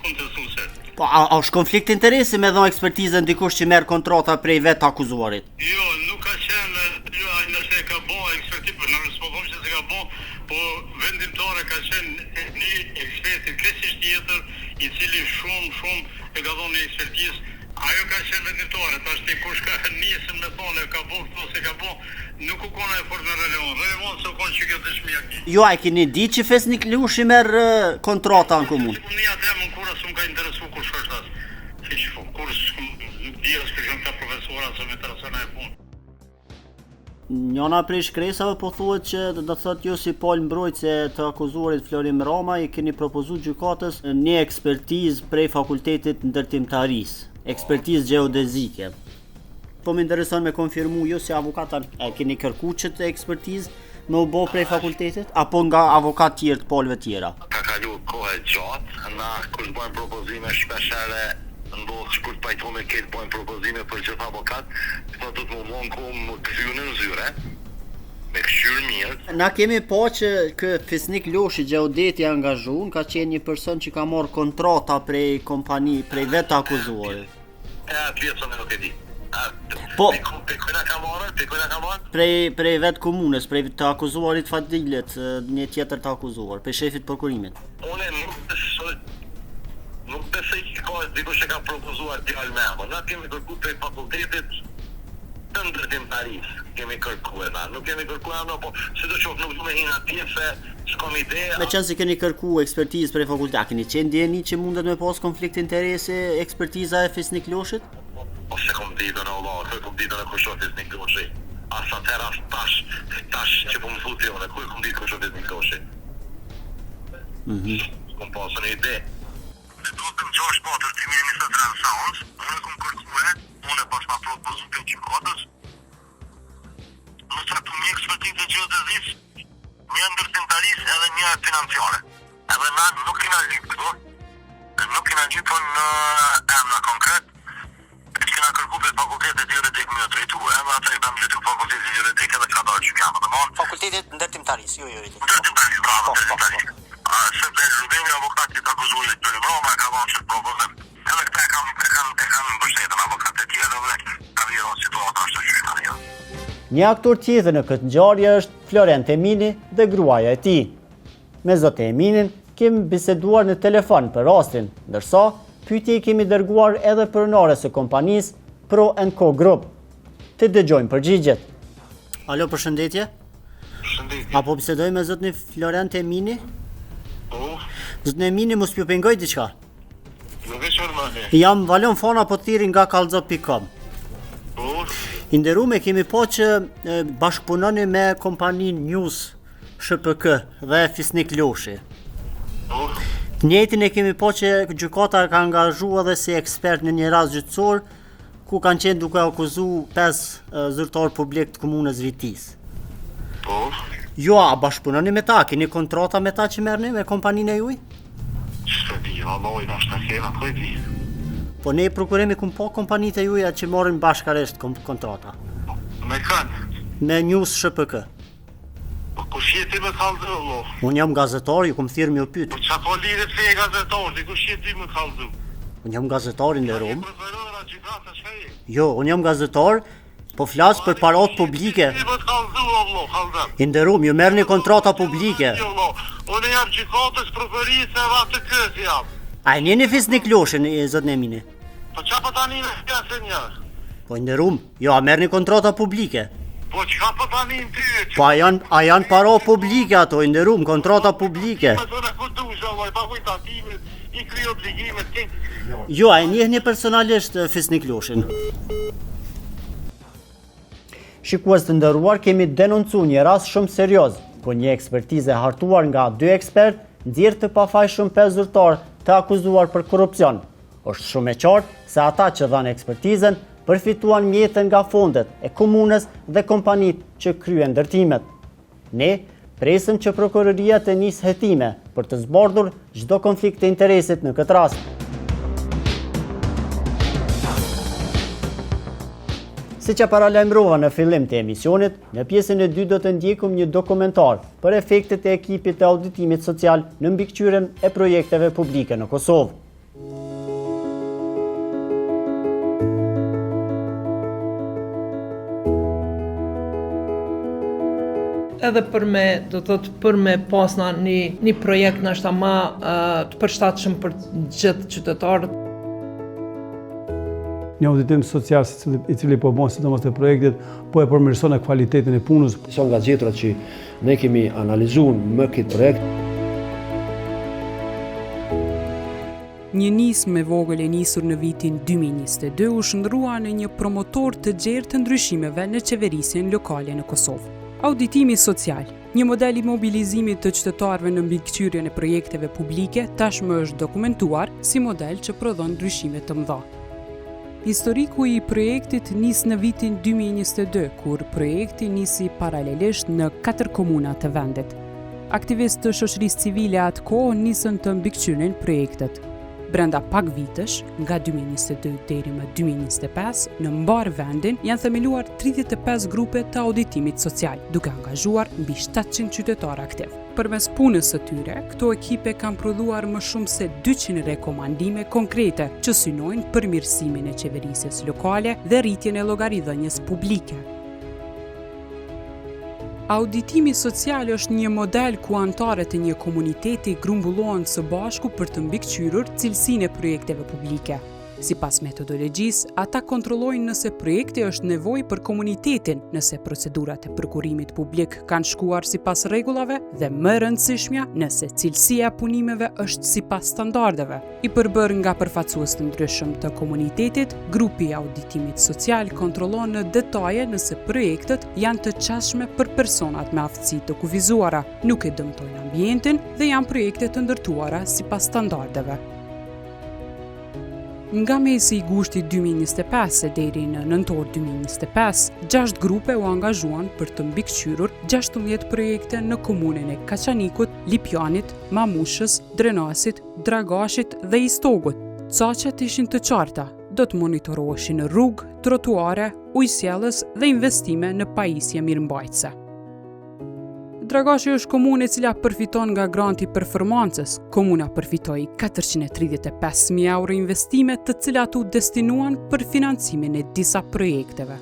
Speaker 2: kontestuse?
Speaker 1: Po, a është konflikt interesi me dhënë ekspertizën dikush që merr kontrata prej vetë akuzuarit?
Speaker 2: Jo, nuk ka qenë, nëse e ka bo eksperti, në rëspokom që se ka bo, po vendimtare ka qenë një eksperti kresisht tjetër, i cili shumë e ka dhënë një ekspertizë. Ajo ka qenë vendimtare, ta është kush ka nisën me thonë, ka bo këto se ka bo, nuk u kona e fort me relevant. Relevant se u konë që kjo dëshmija ki.
Speaker 1: Jo, a keni ditë që Fisnik Loshi merr kontrata në komunë?
Speaker 2: Një atë më kura s'u ka interesu kur shkështë asë. Kur nuk di asë kështë ka profesora se me interesana e punë.
Speaker 1: Njëna prej shkresave po thuhet që do thotë ju si palë mbrojtëse të akuzuarit Florim Rama i keni propozuar gjykatës një ekspertizë prej fakultetit ndërtimtarisë, ekspertizë gjeodezike. Po më intereson me konfirmu ju si avokata, keni kërku qëtë ekspertizë me u bo prej fakultetit, apo nga avokat tjerë të palëve tjera?
Speaker 2: Ka kalu kohë gjatë, na kur bëjmë propozime shpeshere ndodhë që kur të pajtu me këtë bëjmë propozime për gjithë avokat, këto do të më vonë ku më këthyë në zyre, me këshyrë mirë.
Speaker 1: Na kemi po që kë Fisnik Loshi gjeodeti angazhun, ka qenë një person që ka marrë kontrata prej kompani, prej vetë akuzuarit.
Speaker 2: Atë vjetësën e nuk e di.
Speaker 1: Po,
Speaker 2: Pe kujna ka marrë?
Speaker 1: prej vetë komunës, prej të akuzuarit Fadilet, një tjetër të akuzuar, prej shefit prokurimit.
Speaker 2: Une nuk besoj që ka dikush që ka propozuar djalë me amë. Na kemi kërku prej fakultetit të ndërtimtarisë. Kemi kërku e na. Nuk kemi kërku e amë, po si do qofë nuk du me hinë atje se s'kom ide.
Speaker 1: Me qenë se keni kërku ekspertizë prej fakultetit, a keni qenë djeni që mundet me pas konflikt interesi ekspertiza e Fisnik Loshit?
Speaker 2: Ose kom ditën e Allah, kom ditën e kusho Fisnik Loshi. Asa tera tash që po më thuti one, kuj kom ditë kusho Fisnik Loshi. Kom pasën e ide. Do të më gjosh po të 2023 sounds, unë kom kërkue, unë pas ma propozu të gjykatës, nëse të një ekspertizë gjeodezisë, një ndërtimtarisë edhe një financiare. Edhe na nuk kena lypë këto, nuk kena lypë në emna konkret, që kena kërku për fakultetet juridik me drejtu, emna atë e bëmë drejtu fakultetet juridik edhe ka dalë gjykama dhe mon.
Speaker 1: Fakultetit ndërtimtarisë, jo juridik.
Speaker 2: Ndërtimtarisë, bravo, ndërtimtarisë. Se të rrëdhemi avokatit akuzuarit për Roma ka vonë që të propozim. Edhe këta e kanë mbështetën avokatet tjerë dhe ka vjerën situata është të qytetarja.
Speaker 1: Një aktor tjetër në këtë ngjarje është Florent Emini dhe gruaja e tij. Me zotë Eminin kemi biseduar në telefon për rastin, ndërsa pyetje i kemi dërguar edhe pronares së kompanisë Pro & Co Group. Të dëgjojmë përgjigjet. Alo, përshëndetje.
Speaker 2: Shëndetje.
Speaker 1: Apo bisedoj me zotën Florent Emini?
Speaker 2: Po,
Speaker 1: Zotën Emini mos ju pengoj diçka.
Speaker 2: nuk e qërmane.
Speaker 1: Jam Valon Fona po thiri nga kallxo.com.
Speaker 2: Po,
Speaker 1: I nderuar kemi po që bashkëpunoni me kompaninë News SHPK dhe Fisnik Loshi.
Speaker 2: po,
Speaker 1: Të njëjtin e kemi po që gjykata ka angazhuar edhe si ekspert në një rast gjyqësor ku kanë qenë duke akuzuar 5 zyrtar publik të komunës Vitis.
Speaker 2: po.
Speaker 1: Jo, a bashkëpunoni me ta? Keni kontrata me ta që merrni me kompaninë e juaj?
Speaker 2: Që di, Allah i nashtë në kena, ku e di.
Speaker 1: Po ne prokuremi kum po kompanitë e juaja që morrin bashkërisht kontrata.
Speaker 2: Me kanë,
Speaker 1: Me News SHPK.
Speaker 2: po kush jeti me kaldu, Allah.
Speaker 1: Unë jam gazetar, ju kum thirr më u pyet.
Speaker 2: Po qa po lidhet se e gazetar, kush jeti me kaldu.
Speaker 1: Unë jam gazetar i nderuar.
Speaker 2: Preferora gjykata shkaj.
Speaker 1: Jo, unë jam gazetar, po flas për parat publike.
Speaker 2: Ti me kaldu, Allah, kaldem.
Speaker 1: I nderuar, ju merrni kontrata publike.
Speaker 2: Unë jam gjykatës preferise dhe atë kësë jam.
Speaker 1: A e njeni Fisnik Loshin, zotën Emini?
Speaker 2: Po qa po tani në fjase një?
Speaker 1: Po i nderuar, jo, a merrni kontrata publike.
Speaker 2: Po qa po tani në ty?
Speaker 1: Po a janë para publike ato, i nderuar, kontrata publike.
Speaker 2: Me të në këtu, shaloj, pa kujta timit, i kry obligimet të
Speaker 1: Jo, a e njehni personalisht Fisnik Lushin? Shikues të nderuar, kemi denoncu një rast shumë serioz, ku një ekspertize hartuar nga 2 ekspert nxjerr të pafajshëm 5 zyrtar të akuzuar për korrupsion. Është shumë e qartë se ata që dhanë ekspertizën përfituan mjetën nga fondet e komunës dhe kompanitë që kryen ndërtimet. Ne presim që prokuroria të nisë hetime për të zbardhur çdo konflikt të interesit në këtë rast. Si që paralajmërova në fillim të emisionit, në pjesën e 2 do të ndjekim një dokumentar për efektet e ekipit të auditimit social në mbikëqyrjen e projekteve publike në Kosovë.
Speaker 6: Edhe për me pasna një projekt nështë ma të përshtatshëm për gjithë qytetarët.
Speaker 7: Një auditim social i cili po bën sidomos të projektit, po e përmirëson cilësinë e punës.
Speaker 8: Disa nga gjetrat që ne kemi analizuar më këtë projekt.
Speaker 9: Një nismë e vogël e nisur në vitin 2022 u shndrua në një promotor të gjerë të ndryshimeve në qeverisjen lokale në Kosovë. Auditimi social, një model i mobilizimit të qytetarëve në mbikëqyrjen e projekteve publike, tashmë është dokumentuar si model që prodhon ndryshime të mëdha. Historiku i projektit nis në vitin 2022, kur projekti nisi paralelisht në 4 komuna të vendit. Aktivistë të shoqërisë civile atë kohë nisën të mbikëqyrnin projektet. Brenda pak vitesh, nga 2022 deri më 2025, në mbar vendin janë themeluar 35 grupe të auditimit social, duke angazhuar mbi 700 qytetarë aktiv. Përmes punës së tyre, këto ekipe kanë prodhuar më shumë se 200 rekomandime konkrete që synojnë përmirësimin e qeverisjes lokale dhe rritjen e llogaridhënies publike. Auditimi social është një model ku anëtarët e një komuniteti grumbullohen së bashku për të mbikëqyrur cilësinë e projekteve publike. Sipas metodologjisë, ata kontrollojnë nëse projekti është nevojë për komunitetin, nëse procedurat e prokurimit publik kanë shkuar sipas rregullave dhe më rëndësishmja, nëse cilësia e punimeve është sipas standardeve. I përbërë nga përfaqësues të ndryshëm të komunitetit, grupi i auditimit social kontrollon në detaje nëse projektet janë të qashme për personat me aftësi të kufizuara, nuk e dëmtojnë ambientin dhe janë projekte të ndërtuara sipas standardeve. Nga mesi i gushtit 2025 deri në nëntor 2025, 6 grupe u angazhuan për të mbikëqyrur 16 projekte në komunën e Kaçanikut, Lipjanit, Mamushës, Drenasit, Dragashit dhe Istogut. Caqet ishin të qarta, do të monitoroheshin rrugë, trotuare, ujësjellës dhe investime në pajisje mirëmbajtëse. Dragashi është komunë e cila përfiton nga granti performancës. Komuna përfitoi 435.000 euro investime të cilat u destinuan për financimin e disa projekteve.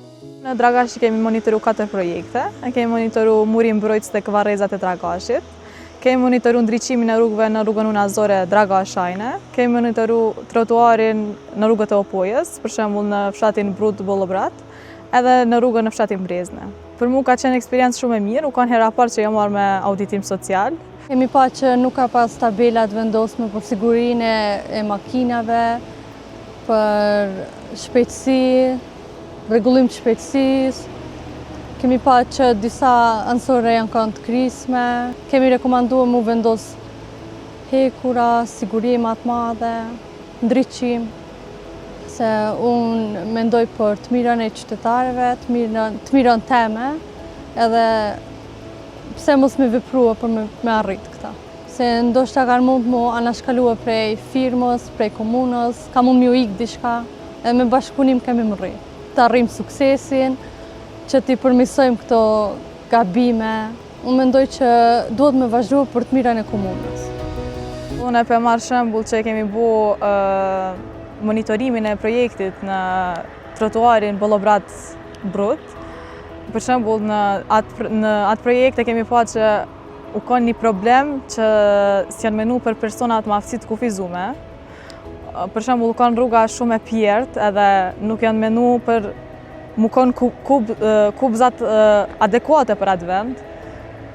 Speaker 10: Në Dragashi kemi monitoru 4 projekte. Kemi monitoru murin mbrojtës tek varrezat e Dragashit. Kemi monitoru ndriçimin e rrugëve në rrugën Unazore Dragashajne. Kemi monitoru trotuarin në rrugët e Opojës, për shembull në fshatin Brut Bollobrat, edhe në rrugën në fshatin Brezne. Për mu ka qenë eksperiencë shumë e mirë, u kanë hera parë që jam marrë me auditim social.
Speaker 11: Kemi pa që nuk ka pas tabelat vendosme për sigurinë e makinave, për shpejtësi, rregullim të shpejtësisë. Kemi pa që disa anësore janë kanë të krisme. Kemi rekomanduar mu vendos hekura, siguri më të madhe, ndriçim. Se unë mendoj për të mirën e qytetarëve, të mirën teme, edhe pse mos me veprua për me arrit këta. Se ndoshta kanë mund mu anashkalua prej firmës, prej komunës, ka mund m'ju ikë diçka, edhe me bashkëpunim kemi më rrit. Të arrim suksesin, që t'i përmisojmë këto gabime. Unë mendoj që duhet me vazhdua për të mirën e komunës.
Speaker 10: Unë e për marrë shembull që kemi bu monitorimin e projektit në trotuarin Bollobrat Brut. Për shembull, në atë projekte kemi pa që u kanë një problem që s'janë menu për personat me aftësi të kufizume. Për shembull, u kanë rruga shumë e pjert edhe nuk janë menu për mu kanë kubzat adekuate për atë vend,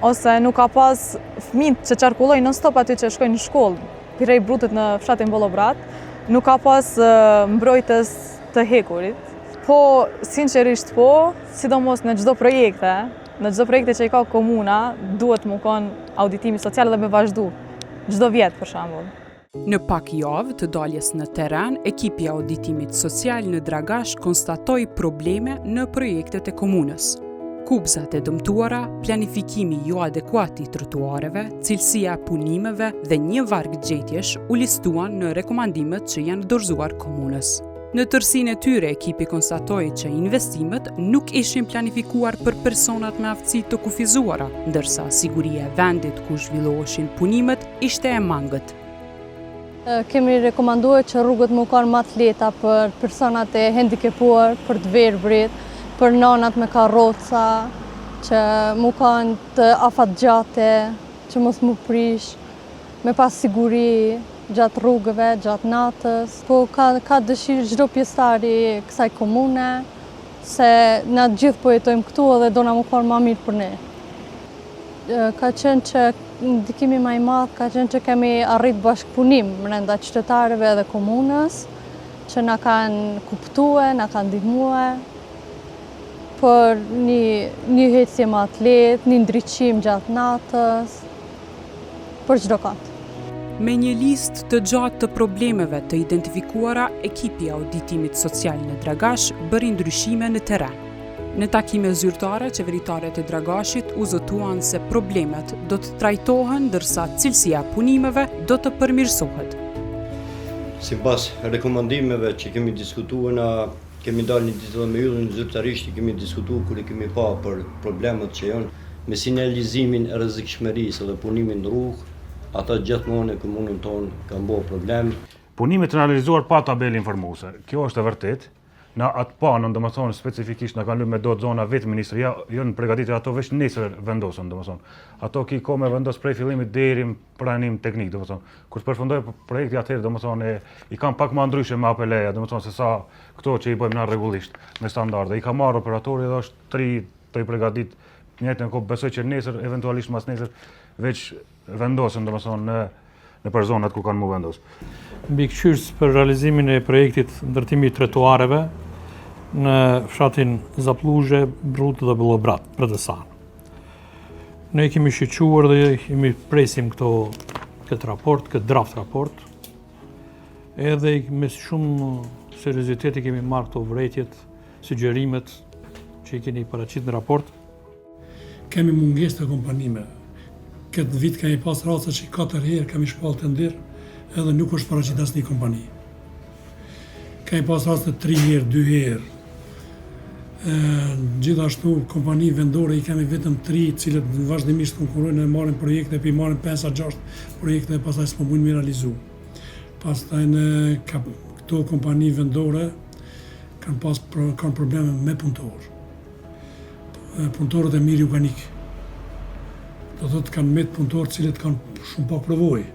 Speaker 10: ose nuk ka pas fëmijë që qarkullojnë non stop aty që shkojnë në shkollë. pirej brutit në fshatin Bollobrat, nuk ka pas mbrojtës të hekurit. Po, sinqerisht po, sidomos në çdo projekte, që i ka komuna, duhet më konë auditimi social dhe me vazhdu, çdo vjet për shembull.
Speaker 9: Në pak javë të daljes në teren, ekipi auditimit social në Dragash konstatoi probleme në projektet e komunës. Kubzat e dëmtuara, planifikimi jo adekuat i trotuareve, cilësia e punimeve dhe një varg gjetjesh u listuan në rekomandimet që janë dorëzuar komunës. Në tërsinë e tyre, ekipi konstatoi që investimet nuk ishin planifikuar për personat me aftësi të kufizuara, ndërsa siguria e vendit ku zhvilloheshin punimet ishte e mangët.
Speaker 11: Kemi rekomanduar që rrugët më kanë më të lehta për personat e hendikepuar, për të verbrit, për nanat me karroca, që më kanë të afatgjate, që mos më prish, me pas siguri gjatë rrugëve, gjatë natës. Po ka dëshirë çdo pjesëtari kësaj komune, se na gjithë po jetojmë këtu edhe do na më kanë më mirë për ne. Ka qenë që ndikimi më i madh ka qenë që kemi arrit bashkëpunim brenda qytetarëve dhe komunës, që na kanë kuptuar, na kanë ndihmuar për një ecje më të lehtë, një ndriçim gjatë natës, për çdo kat.
Speaker 9: Me një listë të gjatë të problemeve të identifikuara, ekipi auditimit social në Dragash bëri ndryshime në teren. Në takime zyrtare, qeveritaret e Dragashit u zotuan se problemet do të trajtohen ndërsa cilësia e punimeve do të përmirësohet.
Speaker 12: Sipas rekomandimeve që kemi diskutuar, kemi dalë një ditë me yllën zyrtarisht, kemi diskutuar kur i kemi pa për problemet që janë me sinjalizimin e rrezikshmërisë dhe punimin në rrugë. Ata gjithmonë e komunën tonë kanë bërë problem.
Speaker 13: Punimet të realizuar pa tabelë informuese. Kjo është e vërtet. Na atë pa, domethënë specifikisht na kanë lënë me do zona vetë ministria, jo në përgatitje ato veç nesër vendosën, domethënë. Ato ki me vendos prej fillimit deri në pranim teknik, domethënë. Kur të përfundoi projekti atëherë, domethënë i kanë pak më ndryshe me apeleja, domethënë se sa këto që i bëjmë na rregullisht me standarde. I ka marrë operatori dhe është tri përgatit në njëjtën kohë, besoj që nesër eventualisht mas nesër veç vendosen domethënë në për zonat ku kanë më vendos.
Speaker 14: Mbikëqyrës për realizimin e projektit ndërtimit trotuareve në fshatin Zapluzhe, Brut dhe Bollobrat, Predesar. Ne kemi shqyquar dhe kemi presim këtë raport, këtë draft raport, edhe me shumë serioziteti kemi marrë këto vërejtjet, sugjerimet që i keni paraqit në raport.
Speaker 15: Kemi mungesë të kompanime. Këtë vit kemi pas raca që 4 herë kemi shpallë të ndirë, edhe nuk është paraqit asnjë kompani. Kemi pas raca 3 herë, 2 herë. Gjithashtu kompani vendore i kemi vetëm 3, cilët vazhdimisht konkurrojnë e marrin projekte, i marrin 5-6 projekte e pastaj s'po mundin me realizu. Pastaj në këto kompani vendore kanë probleme me punëtorë. Punëtorët e mirë ju kanë ikë. Do të kanë me punëtorë cilët kanë shumë pak përvojë.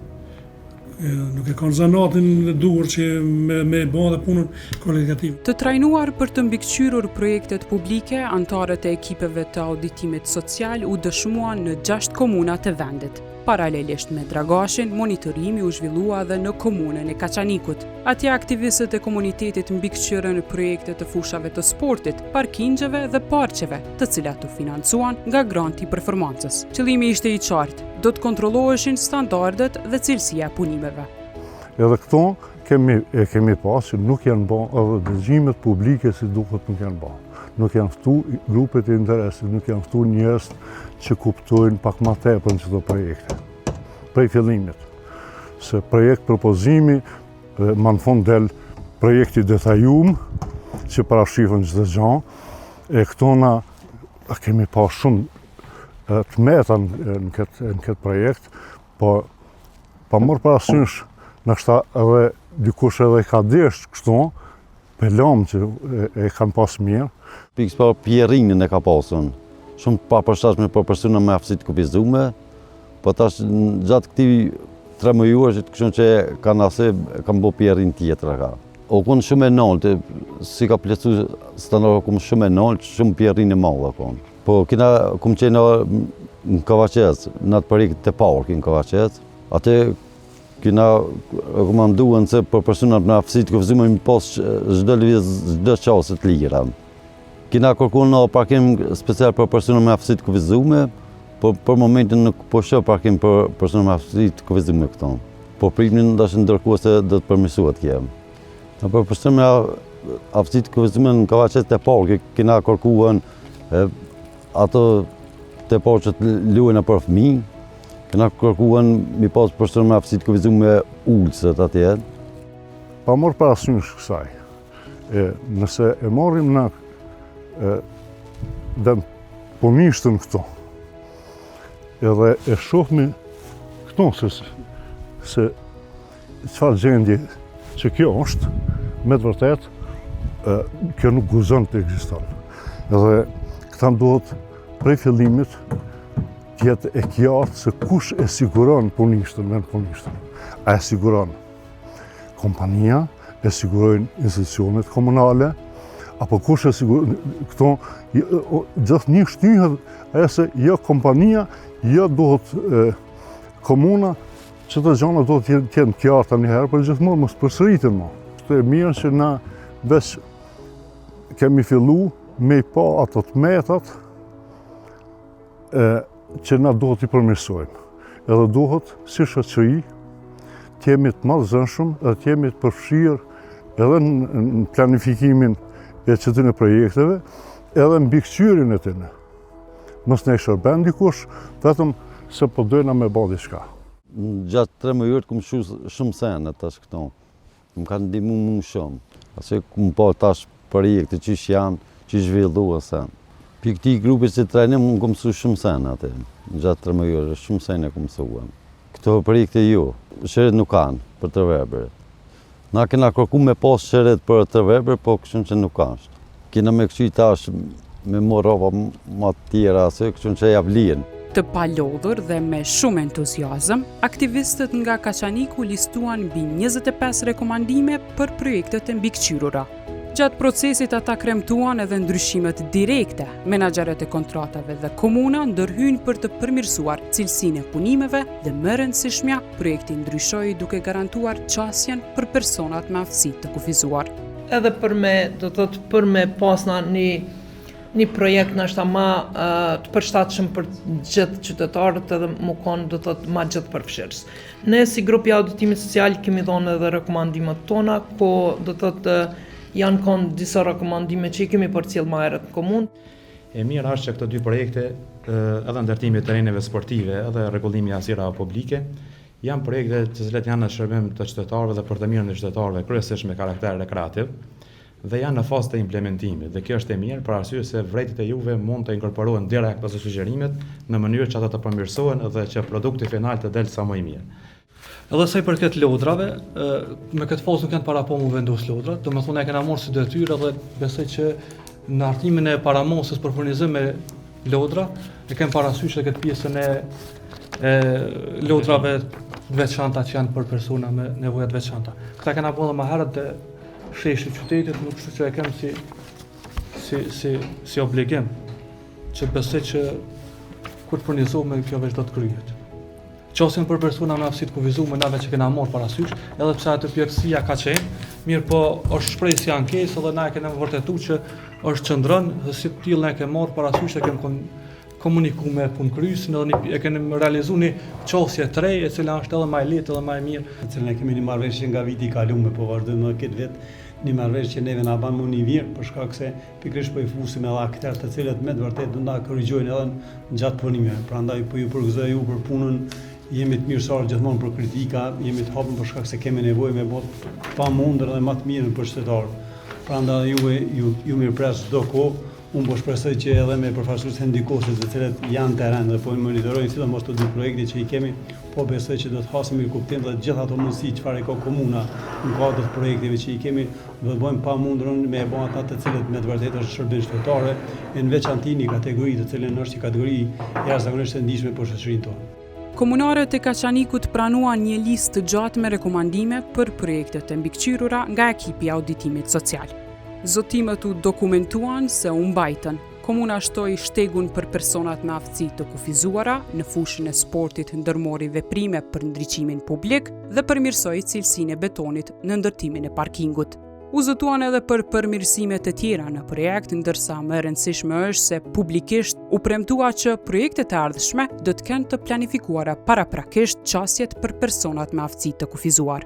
Speaker 15: Nuk e kanë zanatin e duhur që me bëhen dhe punën kolektive.
Speaker 9: Të trajnuar për të mbikëqyrur projektet publike, antarët e ekipeve të auditimit social u dëshmuan në 6 komuna të vendit. Paralelisht me Dragashin, monitorimi u zhvillua dhe në komunën e Kaçanikut. Atje aktivistët e komunitetit mbikëqyrën projekte të fushave të sportit, parkingjeve dhe parqeve, të cilat u financuan nga granti performancës. Qëllimi ishte i qartë, do të kontrolloheshin standardet dhe cilësia e punimeve.
Speaker 16: Edhe këto kemi pas që nuk janë bërë, edhe dëgjimet publike si duket nuk janë bërë. Nuk janë ftu grupet e interesit, nuk janë ftu njerëz që kuptojnë pak më tepër në çdo projekte. Prej fillimit. Se projekt propozimi, më në fund del projekti detajum, që parashifën çdo gjë, e këto na kemi pas shumë të meta në këtë projekt, po pa marrë parasysh ndoshta edhe dikush edhe ka desh kështu, pelom që e kanë pas mirë.
Speaker 17: Pikës pa pjerinën e ka pasën, shumë pa përshtatshme për persona me aftësi të kufizuar, po tash gjatë këtij 3 muajsh të kështu që kanë asë kanë bërë pjerin tjetër ka. O kon shumë e naltë, si ka plecu standard kom shumë e naltë, shumë pjerin e madhe kon. Po kena kum qenë në Kavaqec, në atë projekt të parë në Kavaqec, atë kina rekomanduar se për personat me aftësi të kufizuar mi pas çdo lëvizje çdo çështje të lira. Kina kërkuar në parkim special për personat me aftësi të kufizuar, po për momentin nuk po shoh parkim për personat me aftësi të kufizuar këto. Po primin dashë ndërkohë se do të përmirësohet kjo. Për personat me aftësi të kufizuar në kavaçet e parë kina kërkuar ato të parë që të luajnë për fëmijë. Kena kërkuan mi pas personat me aftësi të kufizuar me ulësat atje.
Speaker 16: Pa marrë parasysh kësaj, nëse e marrim në dhe punishtën këto, edhe e shohmi këto se çfarë gjendje që kjo është, me të vërtet, kjo nuk guzon të ekziston. Edhe këta duhet prej fillimit tjetë e qartë se kush e siguron punishtën, me në punishtën. A e siguron kompania, e sigurojnë institucionet komunale, apo kush e siguron këto, gjithë një shtyhet e se jo kompania, jo duhet komuna, që të gjana do të tjenë qarta njëherë, për gjithmonë mos përsëritin mo. Këtë e mirë që na veç kemi fillu me i pa ato të metat, që na duhet i përmirësojmë. Edhe duhet, si shoqëri, t'jemi të madhëzënshëm edhe t'jemi të përfshirë edhe në planifikimin e çdo projekteve, edhe në mbikëqyrjen e tyre. Mos ne shërben dikush, vetëm se po dojna me bë diçka.
Speaker 17: Gjatë 3 muajve kam shumë sene tash këto. Më kanë ndihmuar më shumë. Asë kum po tash projekte që janë, që zhvilluar sen. Për këtij grupi që trajnim, unë kam mësuar shumë sene atë. Gjatë 3 muajve, shumë sene kam mësuar. Këto projekte jo, shëret nuk kanë për të verbër. Na kena kërkuar me pas shëret për të verbër, po kështu që nuk kanë. Kena me kështu tash me morrova më të tjera, se kështu që ja vlihen.
Speaker 9: Të palodhur dhe me shumë entuziazëm, aktivistët nga Kaçaniku listuan mbi 25 rekomandime për projektet e mbikëqyrura. Gjatë procesit ata kremtuan edhe ndryshimet direkte, menaxherët e kontratave dhe komuna ndërhyjnë për të përmirësuar cilësinë e punimeve dhe më rëndësishmja, projekti ndryshoi duke garantuar qasjen për personat me aftësi të kufizuar.
Speaker 6: Edhe për me, do të thotë për me pasna një projekt nështë ma të përshtatshëm për gjithë qytetarët edhe më konë do të thotë ma gjithë përfshirës. Ne si grupi auditimit social kemi dhënë edhe rekomandimet tona, ko do të thotë janë konë disa rekomandime që i kemi përcjell më herët në komunë.
Speaker 18: E mirë është që këto dy projekte, edhe ndërtimi i terreneve sportive edhe rregullimi i hapësirave publike, janë projekte të cilat janë në shërbim të qytetarëve dhe për të mirën e qytetarëve, kryesisht me karakter rekreativ, dhe janë në fazë të implementimit. Dhe kjo është e mirë për arsye se vërejtjet e juve mund të inkorporohen direkt ose sugjerimet në mënyrë që ata të përmirësohen dhe që produkti final të delë sa më i mirë.
Speaker 19: Edhe sa i përket lodrave, me këtë fazë nuk janë para po mu vendos lodrat, do më thonë e kena marrë si detyrë dhe besoj që në hartimin e paramosës për furnizim me lodra, e kem parasysh edhe këtë pjesën e lodrave të veçanta që janë për persona me nevoja të veçanta. Këta kena bërë më herët dhe sheshi qytetit, nuk kështu që e kem si obligim, që besoj që kur të furnizohme kjo veç do të kryhet. Qasin për persona me aftësi të kufizuar nave që kena marrë parasysh, edhe pse atë pjekësia ka qenë, mirë po është shprehje si ankesë dhe na e kemi vërtetuar që është qëndron, dhe si të tillë ne kemi marrë parasysh e kemi komunikuar me punëkryesin dhe e kemi realizuar një qasje të re, e cila është edhe më e lehtë edhe më e mirë.
Speaker 7: E cilën e kemi një marrëveshje nga viti i kaluar, po vazhdojmë këtë vit, një marrëveshje që neve na ban më një virë, për shkak se pikërisht po i fusim edhe aktorë të cilët me të vërtetë do na korrigjojnë edhe gjatë punimeve. Prandaj po ju përgëzoj ju për punën. Jemi të mirësor gjithmonë për kritika, jemi të hapur për shkak se kemi nevojë me botë pamundër dhe më të mirën për qytetarët. Prandaj ju mirëpres çdo kohë. Unë po shpresoj që edhe me përfaqësues ndikosit të cilët janë terren dhe po monitorojnë sidomos të dy projekte që i kemi, po besoj që do të hasim mirë kuptim dhe gjithë ato mundësi çfarë ka komuna në kuadër të projekteve që i kemi, do të bëjmë pamundërën me e bën ata të cilët me të vërtetë është shërbim qytetare, në veçantë një kategori të cilën është një kategori jashtëzakonisht e ndihshme për shoqërinë tonë.
Speaker 9: Komunarët e Kaçanikut pranuan një listë të gjatë me rekomandime për projektet e mbikëqyrura nga ekipi auditimit social. Zotimet u dokumentuan se u mbajtën komuna shtoi shtegun për personat me aftësi të kufizuara në fushën e sportit, ndërmori veprime për ndriçimin publik dhe përmirësoi cilësinë e betonit në ndërtimin e parkingut. U zëtuan edhe për përmirësimet e tjera në projekt, ndërsa më e rëndësishme është se publikisht u premtua që projektet e ardhshme do të kenë të planifikuara paraprakisht qasjet për personat me aftësi të kufizuar.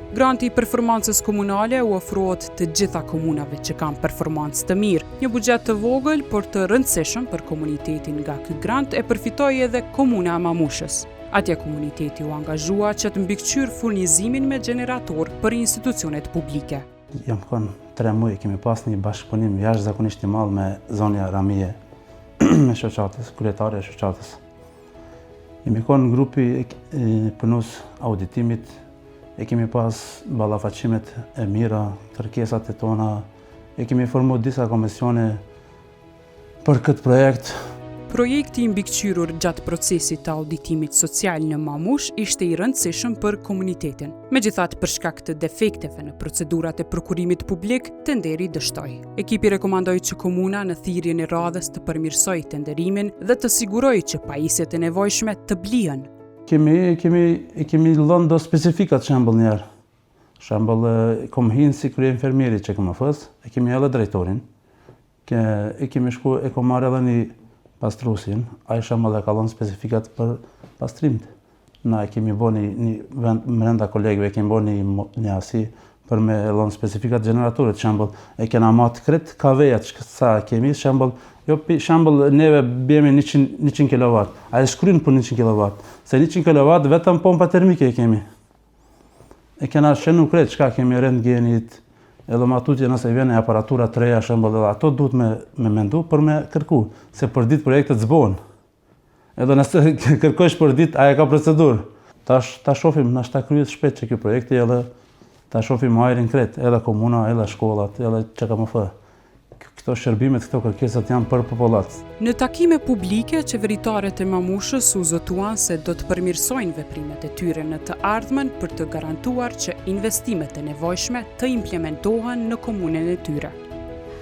Speaker 9: Granti i performancës komunale u ofrohet të gjitha komunave që kanë performancë të mirë. Një buxhet të vogël, por të rëndësishëm për komunitetin nga ky grant e përfitoi edhe komuna e Mamushës. Atje komuniteti u angazhua që të mbikëqyr furnizimin me generator për institucionet publike.
Speaker 20: Jam kënë 3 muaj, kemi pas një bashkëpunim jashtëzakonisht i madh me zonja Ramije, me shoqatës, kryetare e shoqatës. Jemi kënë grupi punës auditimit, e kemi pas ballafaqimet e mira, kërkesat e tona, e kemi formu disa komisione për këtë projekt.
Speaker 9: Projekti i mbikëqyrur gjatë procesit të auditimit social në Mamush ishte i rëndësishëm për komunitetin. Megjithatë, për shkak të defekteve në procedurat e prokurimit publik, tenderi dështoi. Ekipi rekomandoi që komuna në thirrjen e radhës të përmirësojë tenderimin dhe të sigurojë që pajisjet e nevojshme të blihen.
Speaker 20: Kemi lënë do specifikat shembull njerë. Shembull, kom hinë si krye infermieri që kemë fës, e kemi edhe drejtorin, e kemi shku, e kom marrë edhe një pastrusin, a i shembull e ka lënë specifikat për pastrimit. Na e kemi bo një vend mrenda kolegëve, e kemi bo një asi për me lënë specifikat generatorit, shembull, e kena matë kret kavejat që sa kemi, shembull, neve bjemi 100 kW, a e shkrynë për 100 kW, se 100 kW vetëm pompa termike e kemi. E kena shenu kretë, qka kemi rentgenit, edhe ma tutje nëse vjene aparatura të reja, shembull, edhe ato duhet me mendu për me kërku, se për ditë projektet zbohen. Edhe nëse kërkojsh për ditë, aja ka procedur. Ta shofim, na shta kryet shpet që kjo projekti, edhe ta shofim ajrin kretë, edhe komuna, edhe shkollat, edhe që ka më fë. Këto shërbimet, këto kërkesat janë për popullatës.
Speaker 9: Në takime publike, qeveritaret e Mamushës u zotuan se do të përmirësojnë veprimet e tyre në të ardhmen për të garantuar që investimet e nevojshme të implementohen në komunën e tyre.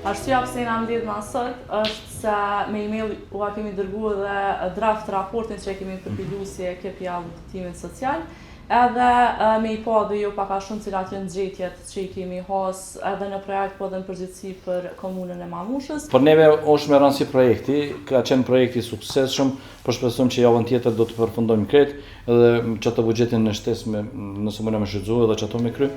Speaker 10: Arsyeja pse na mbledh më sot është se me email u kemi dërguar edhe draft raportin që kemi përpiluar si ekip i auditimit social. Edhe me i pa dhe jo paka shumë cilat janë zgjetjet që i kemi has edhe në projekt po dhe në përgjithësi për komunën e Mamushës.
Speaker 21: Për neve është me rëndësi projekti, ka qenë projekti suksesshëm, por shpresojmë që javën tjetër do të përfundojmë krejt edhe që të buxhetin në shtesë nëse mëna me shfrytëzu edhe që ato me kry.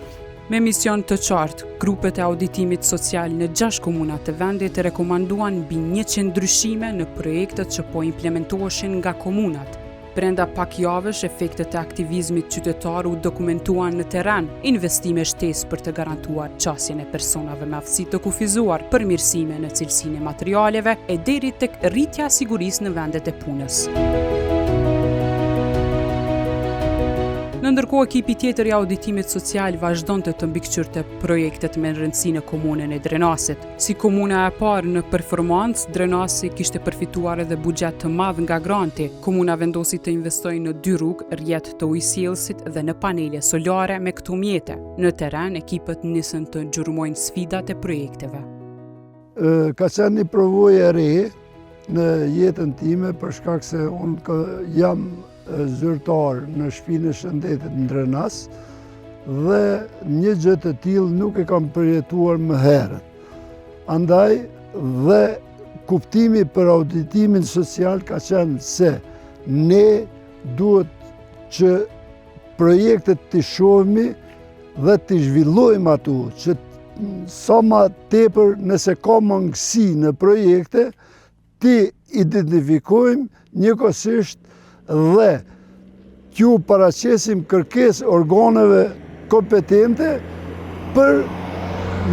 Speaker 9: Me mision të qartë, grupet e auditimit social në 6 komunat të vendit rekomanduan mbi 100 ndryshime në projektet që po implementoheshin nga komunat. Brenda pak javësh, efektet e aktivizmit qytetar u dokumentuan në terren, investime shtesë për të garantuar qasjen e personave me aftësi të kufizuar, përmirësime në cilësinë e materialeve e deri tek rritja e sigurisë në vendet e punës. Në ndërkohë, ekipi tjetër i auditimit social vazhdonte të mbikëqyrte projektet me rëndësi në komunën e Drenasit. Si komuna e parë në performancë, Drenasi kishte përfituar edhe buxhet të madh nga granti. Komuna vendosi të investojë në 2 rrugë, rrjet të ujësjellësit dhe në panele solare me këto mjete. Në terren, ekipët nisën të gjurmojnë sfidat e projekteve.
Speaker 22: Ka qenë një provojë e re në jetën time për shkak se unë jam zyrtar në shtëpinë e shëndetit në Drenas dhe një gjë të tillë nuk e kam përjetuar më herët. Andaj dhe kuptimi për auditimin social ka qenë se ne duhet që projektet të shohimi dhe të zhvillojmë ato, që sa ma tepër nëse ka mangësi në projekte, të identifikojmë njëkohësisht dhe t'ju paraqesim kërkesë organeve kompetente për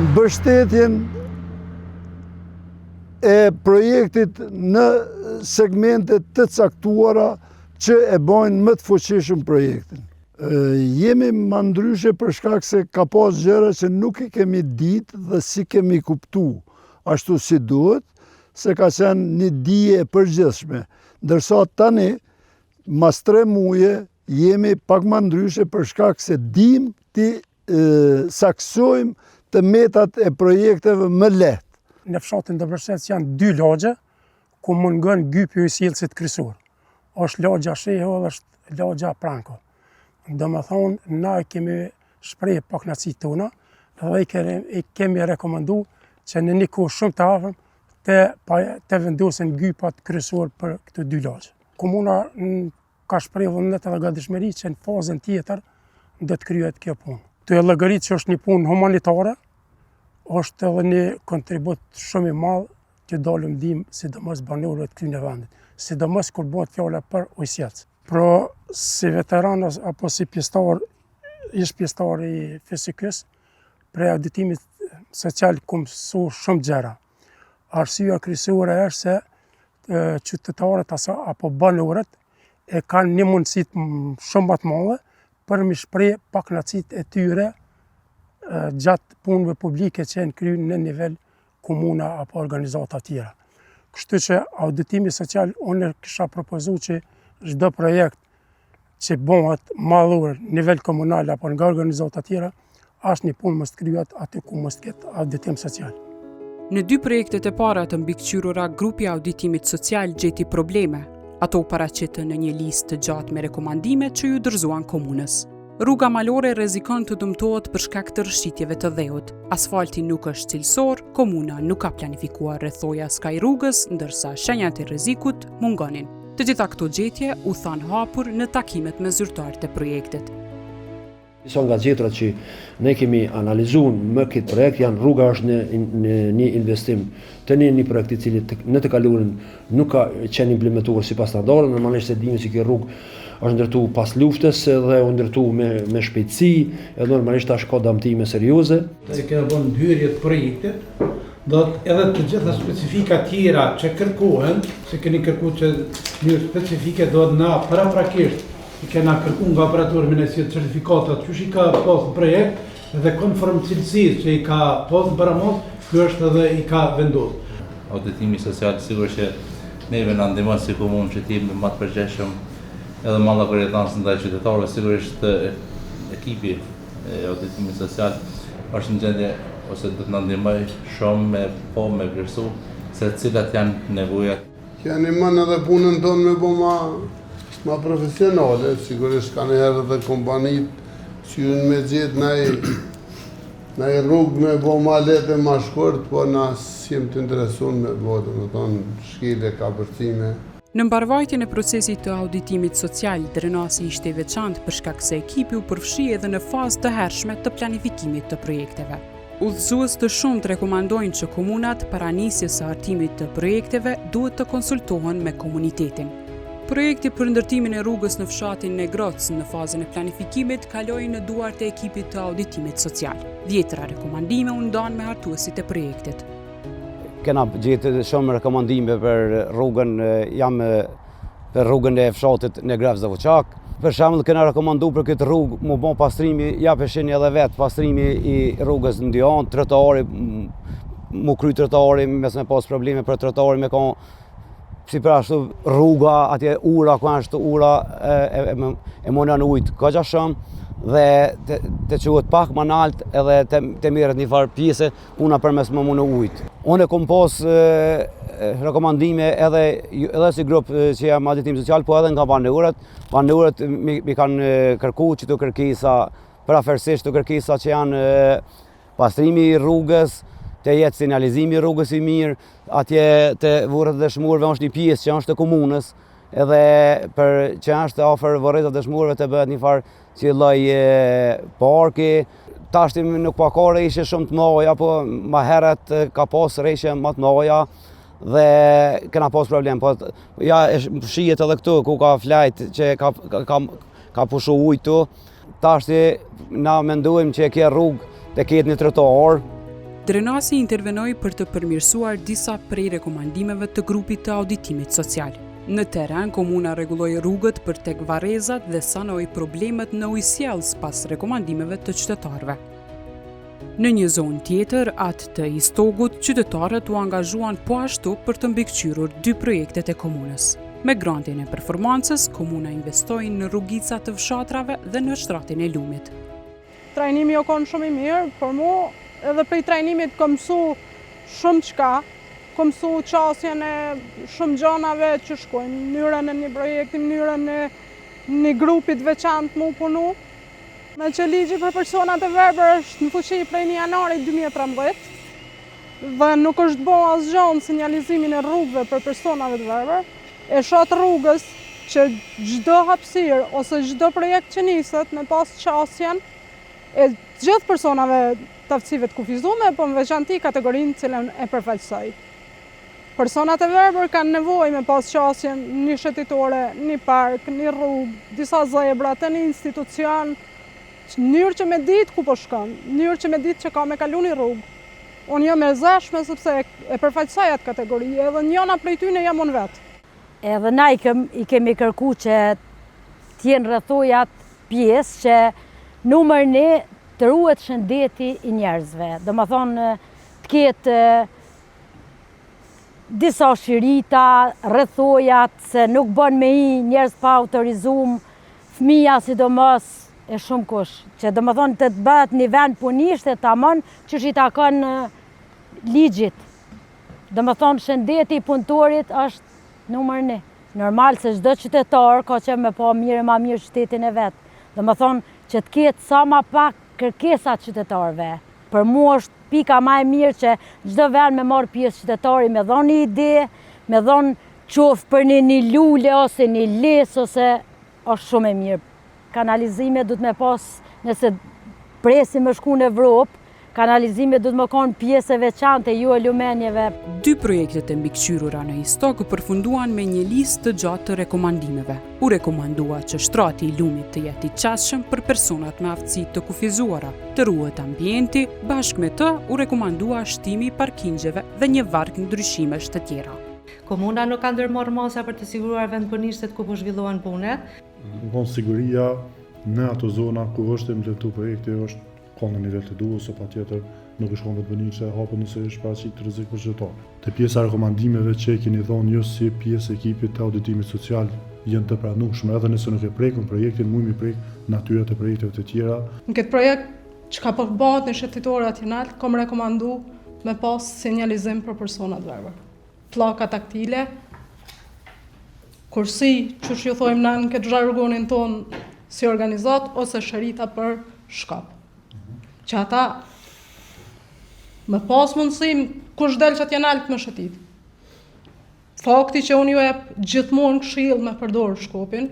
Speaker 22: mbështetjen e projektit në segmente të caktuara që e bojnë më të fuqishëm projektin. Jemi më ndryshe për shkak se ka pas gjëra që nuk i kemi ditë dhe si kemi kuptu ashtu si duhet, se ka qenë një dije e përgjithshme. Ndërsa tani, mas 3 muaje, jemi pak më ndryshe për shkak se dim të saksojmë të metat e projekteve më lehtë.
Speaker 15: në fshatin Dobërshec janë 2 lagje, ku mungon gypi i sjellësit kryesor. Është lagja Sheho dhe është lagja Pranko. Domethënë, na kemi shpreh pakënaqësitë tona dhe i kemi rekomandu që në një kohë shumë të afërm të vendosen gypat kryesor për këto 2 lagje. Komuna ka shpreh vullnet edhe gatishmëri që në fazën tjetër do të kryhet kjo punë. Të llogarit që është një punë humanitare, është edhe një kontribut shumë i madh që dalim ndim sidomos banorëve të këtyre vendit, sidomos kur bëhet fjala për ujësjelc. Pra, si veteran apo si pjesëtar, ish pjesëtar i fizikës, prej auditimit social ku mësu shumë gjëra. Arsyeja kryesore është se qytetarët apo banorët e kanë një mundësi shumë më të madhe për mi shpreh pakënaqësitë e tyre gjatë punëve publike që janë kryer në nivel komuna apo organizata tjera. Kështu që auditimi social, unë kisha propozuar që çdo projekt që bëhet madhur në nivel komunal apo nga organizata tjera, është një punë mos kryhet aty ku mos ketë auditim social.
Speaker 9: Në 2 projektet e para të mbikëqyrura, grupi i auditimit social gjeti probleme. Ato paraqitën në një listë të gjatë me rekomandime që ju dorëzuan komunës. Rruga malore rrezikon të dëmtohet për shkak të rrshitjeve të dheut. Asfalti nuk është cilësor, komuna nuk ka planifikuar rrethojas kësaj rrugës, ndërsa shenjat e rrezikut mungonin. Të gjitha këto gjetje u than hapur në takimet me zyrtarët e projektit.
Speaker 8: Disa nga gjetrat që ne kemi analizuar më këtë projekt janë rruga është në një investim të një projekt i cili në të kaluarën nuk ka qenë implementuar sipas standardeve. Normalisht e dimë se kjo rrugë është ndërtuar pas luftës dhe u ndërtuar me shpejtësi, edhe normalisht tash ka dëmtime serioze.
Speaker 3: Ne kemi bën hyrje të projektit, do të edhe të gjitha specifika tjera që kërkohen, se keni kërkuar që një specifike do të na paraprakisht i kena kërku nga operatori ministrisë certifikatat që i ka pas në projekt dhe konform cilësisë që i ka pas në paramos, kjo është edhe i ka vendosur.
Speaker 4: Auditimi social sigurisht që neve na ndihmon si komunë që të jemi më të përgjegjshëm edhe më llogaritans ndaj qytetarëve, sigurisht ekipi e auditimit social është në gjendje ose do të na ndihmoj shumë me vlerësu se cilat janë nevojat.
Speaker 23: Keni më edhe punën tonë me bëma ma profesionale, sigurisht ka njëherë dhe kompanit që ju në me gjithë na i rrugë me bo ma lete, ma shkurt, po na si jem të interesun me bo, dhe me tonë shkile, ka përcime.
Speaker 9: Në mbarvajtjen e procesit të auditimit social, Drenasi ishte veçantë për shkak se ekipi u përfshi edhe në fazë të hershme të planifikimit të projekteve. Udhëzues të shumtë rekomandojnë që komunat para nisjes së hartimit të projekteve duhet të konsultohen me komunitetin. Projekti për ndërtimin e rrugës në fshatin Negroc në fazën e planifikimit kaloi në duart e ekipit të auditimit social. 10 rekomandime u ndanë me hartuesit e projektit.
Speaker 24: Kena gjetë shumë rekomandime për rrugën për rrugën e fshatit Negroc dhe Voçak. Për shembull kena rekomanduar për këtë rrugë mu bën pastrimi, ja peshin edhe vet pastrimi i rrugës në Dion, trotuari mu kry trotuari, mes me pas probleme për trotuari me si për ashtu rruga, atje ura, ku ashtu ura e monan ujtë ka gja shumë dhe të quhet pak më nalt edhe të mirët një farë pjese puna përmes më munu ujtë. Unë e kom pas rekomandime edhe si grup që jam auditim social, po edhe nga banorët. Banorët mi kanë kërku që të kërkesa, parafersisht të kërkesa që janë pastrimi i rrugës, të jetë sinjalizimi i rrugës i mirë, atje të Vorret dhe Dëshmorëve është një pjesë që është të komunës, edhe për që është afër Vorret dhe Dëshmorëve të bëhet një farë si lloj parki. Tashti nuk pa ka rreshje shumë të mëdha, po më herët ka pas rreshje më të mëdha dhe kena pas problem, po ja shihet edhe këtu ku ka flajt që ka pushu ujë. Tashti na mendojmë që kjo rrugë të ketë një trotuar.
Speaker 9: Drenasi intervenoi për të përmirësuar disa prej rekomandimeve të grupit të auditimit social. Në teren, komuna rregulloi rrugët për tek varrezat dhe sanoi problemet në ujësjellës pas rekomandimeve të qytetarëve. Në një zonë tjetër, atë të Istogut, qytetarët u angazhuan po ashtu për të mbikëqyrur 2 projektet e komunës. Me grantin e performancës, komuna investoi në rrugica të fshatrave dhe në shtratin e Lumit.
Speaker 25: Trajnimi o konë shumë i mirë, për mu edhe prej trajnimit kom mësu
Speaker 1: shumë qka, kom mësu qasjen e shumë gjanave që shkojnë, mënyrën e një projekti, mënyrën e një grupit veçant mu punu. Me që ligji për personat e verbër është në fuqi prej 1 janarit 2013 dhe nuk është bo asgjë në sinjalizimin e rrugëve për personave të verbër, e shoh rrugës që çdo hapësirë ose çdo projekt që niset me pas qasjen e gjithë personave të aftësive të kufizume, po në veçanti kategorinë cilën e përfaqësoj. Personat e verbër kanë nevojë me pas qasjen një shëtitore, një park, një rrugë, disa zebra, të një institucion, njërë që me ditë ku po shkon, njërë që me ditë që ka me kalu një rrugë. Unë jam e zeshme sepse e përfaqësoj atë kategori, edhe njëna prej tyne jam unë vetë.
Speaker 2: Edhe na i kemi kërku që t'jenë rrethojat pjesë që numër 1 të ruhet shëndeti i njerëzve. Do më thonë t'ketë disa shirita, rrethojat, se nuk bën me i njerëz pa autorizum, fëmija sidomos e shumë kush, që do më thonë të bëhet një vend punisht e tamon që shi takon ligjit. Do më thonë shëndeti i punëtorit është numër 1. Normal se çdo qytetar ka që me pa mirë ma mirë qytetin e vetë. Do më thonë që të ketë sa ma pak kërkesat qytetarve. Për mua është pika ma e mirë që çdo vend me marrë pjesë qytetari, me dhonë një ide, me dhonë qoftë për një lule ose një les, ose është shumë e mirë. Kanalizime du të me pas, nëse presim me shku në Evropë, kanalizime du të me konë pjesë e veçante, ju e lumenjeve.
Speaker 9: 2 projektet e mbikëqyrura në Istokë përfunduan me një listë të gjatë të rekomandimeve. U rekomandua që shtrati i lumit të jetë i qasshëm për personat me aftësi të kufizuara, të ruhet ambienti, bashkë me të u rekomandua shtimi i parkingjeve dhe një varg ndryshimesh të tjera.
Speaker 5: Komuna nuk ka ndërmarrë masa për të siguruar vendpunishtet ku po zhvillohen punet.
Speaker 11: Siguria në ato zona ku është implementuar projekti është ka në nivel të duhur, ose patjetër nuk është kombet bëni që hapën nëse është paraqit rrezik për qytetarët. Te pjesa e rekomandimeve që e keni thonë ju si pjesë e ekipit të auditimit social janë të pranueshme, edhe nëse nuk e prekun projektin, mund mi prek natyrat e projekteve të tjera.
Speaker 1: Në këtë projekt që ka bëhet në shtetitore atinal, kom rekomandu me pas sinjalizim për personat verbër. Pllaka taktile, kursi, që ju thojmë na në këtë zhargonin tonë si organizat, ose shërita për shkap. Që ata me pas mundësi, kush del që t'jen altë me shëtit. Fakti që unë ju e gjithmonë këshill me përdorë shkopin,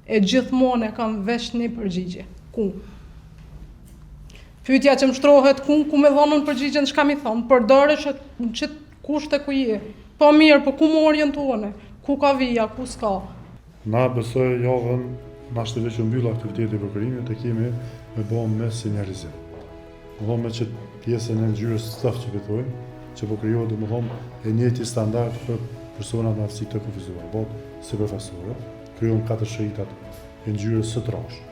Speaker 1: e gjithmonë e kam veç një përgjigje. Ku? Pyetja që më shtrohet ku me dhonën përgjigjen çka mi thon, përdore që në çit kushte ku je. Po mirë, po ku më orientuone? Ku ka vija, ku s'ka?
Speaker 11: Na besoj javën, na shteve që mbyll aktiviteti për kërimin, të kemi me bëmë me sinjalizim. Më thonë me që pjesën e ngjyrës staf që pëtojnë, që po krijohet dhe më thonë e njëjti standard për personat me aftësi të kufizuar. Botë si profesorët, krijohen 4 shëritat e ngjyrës së trashë.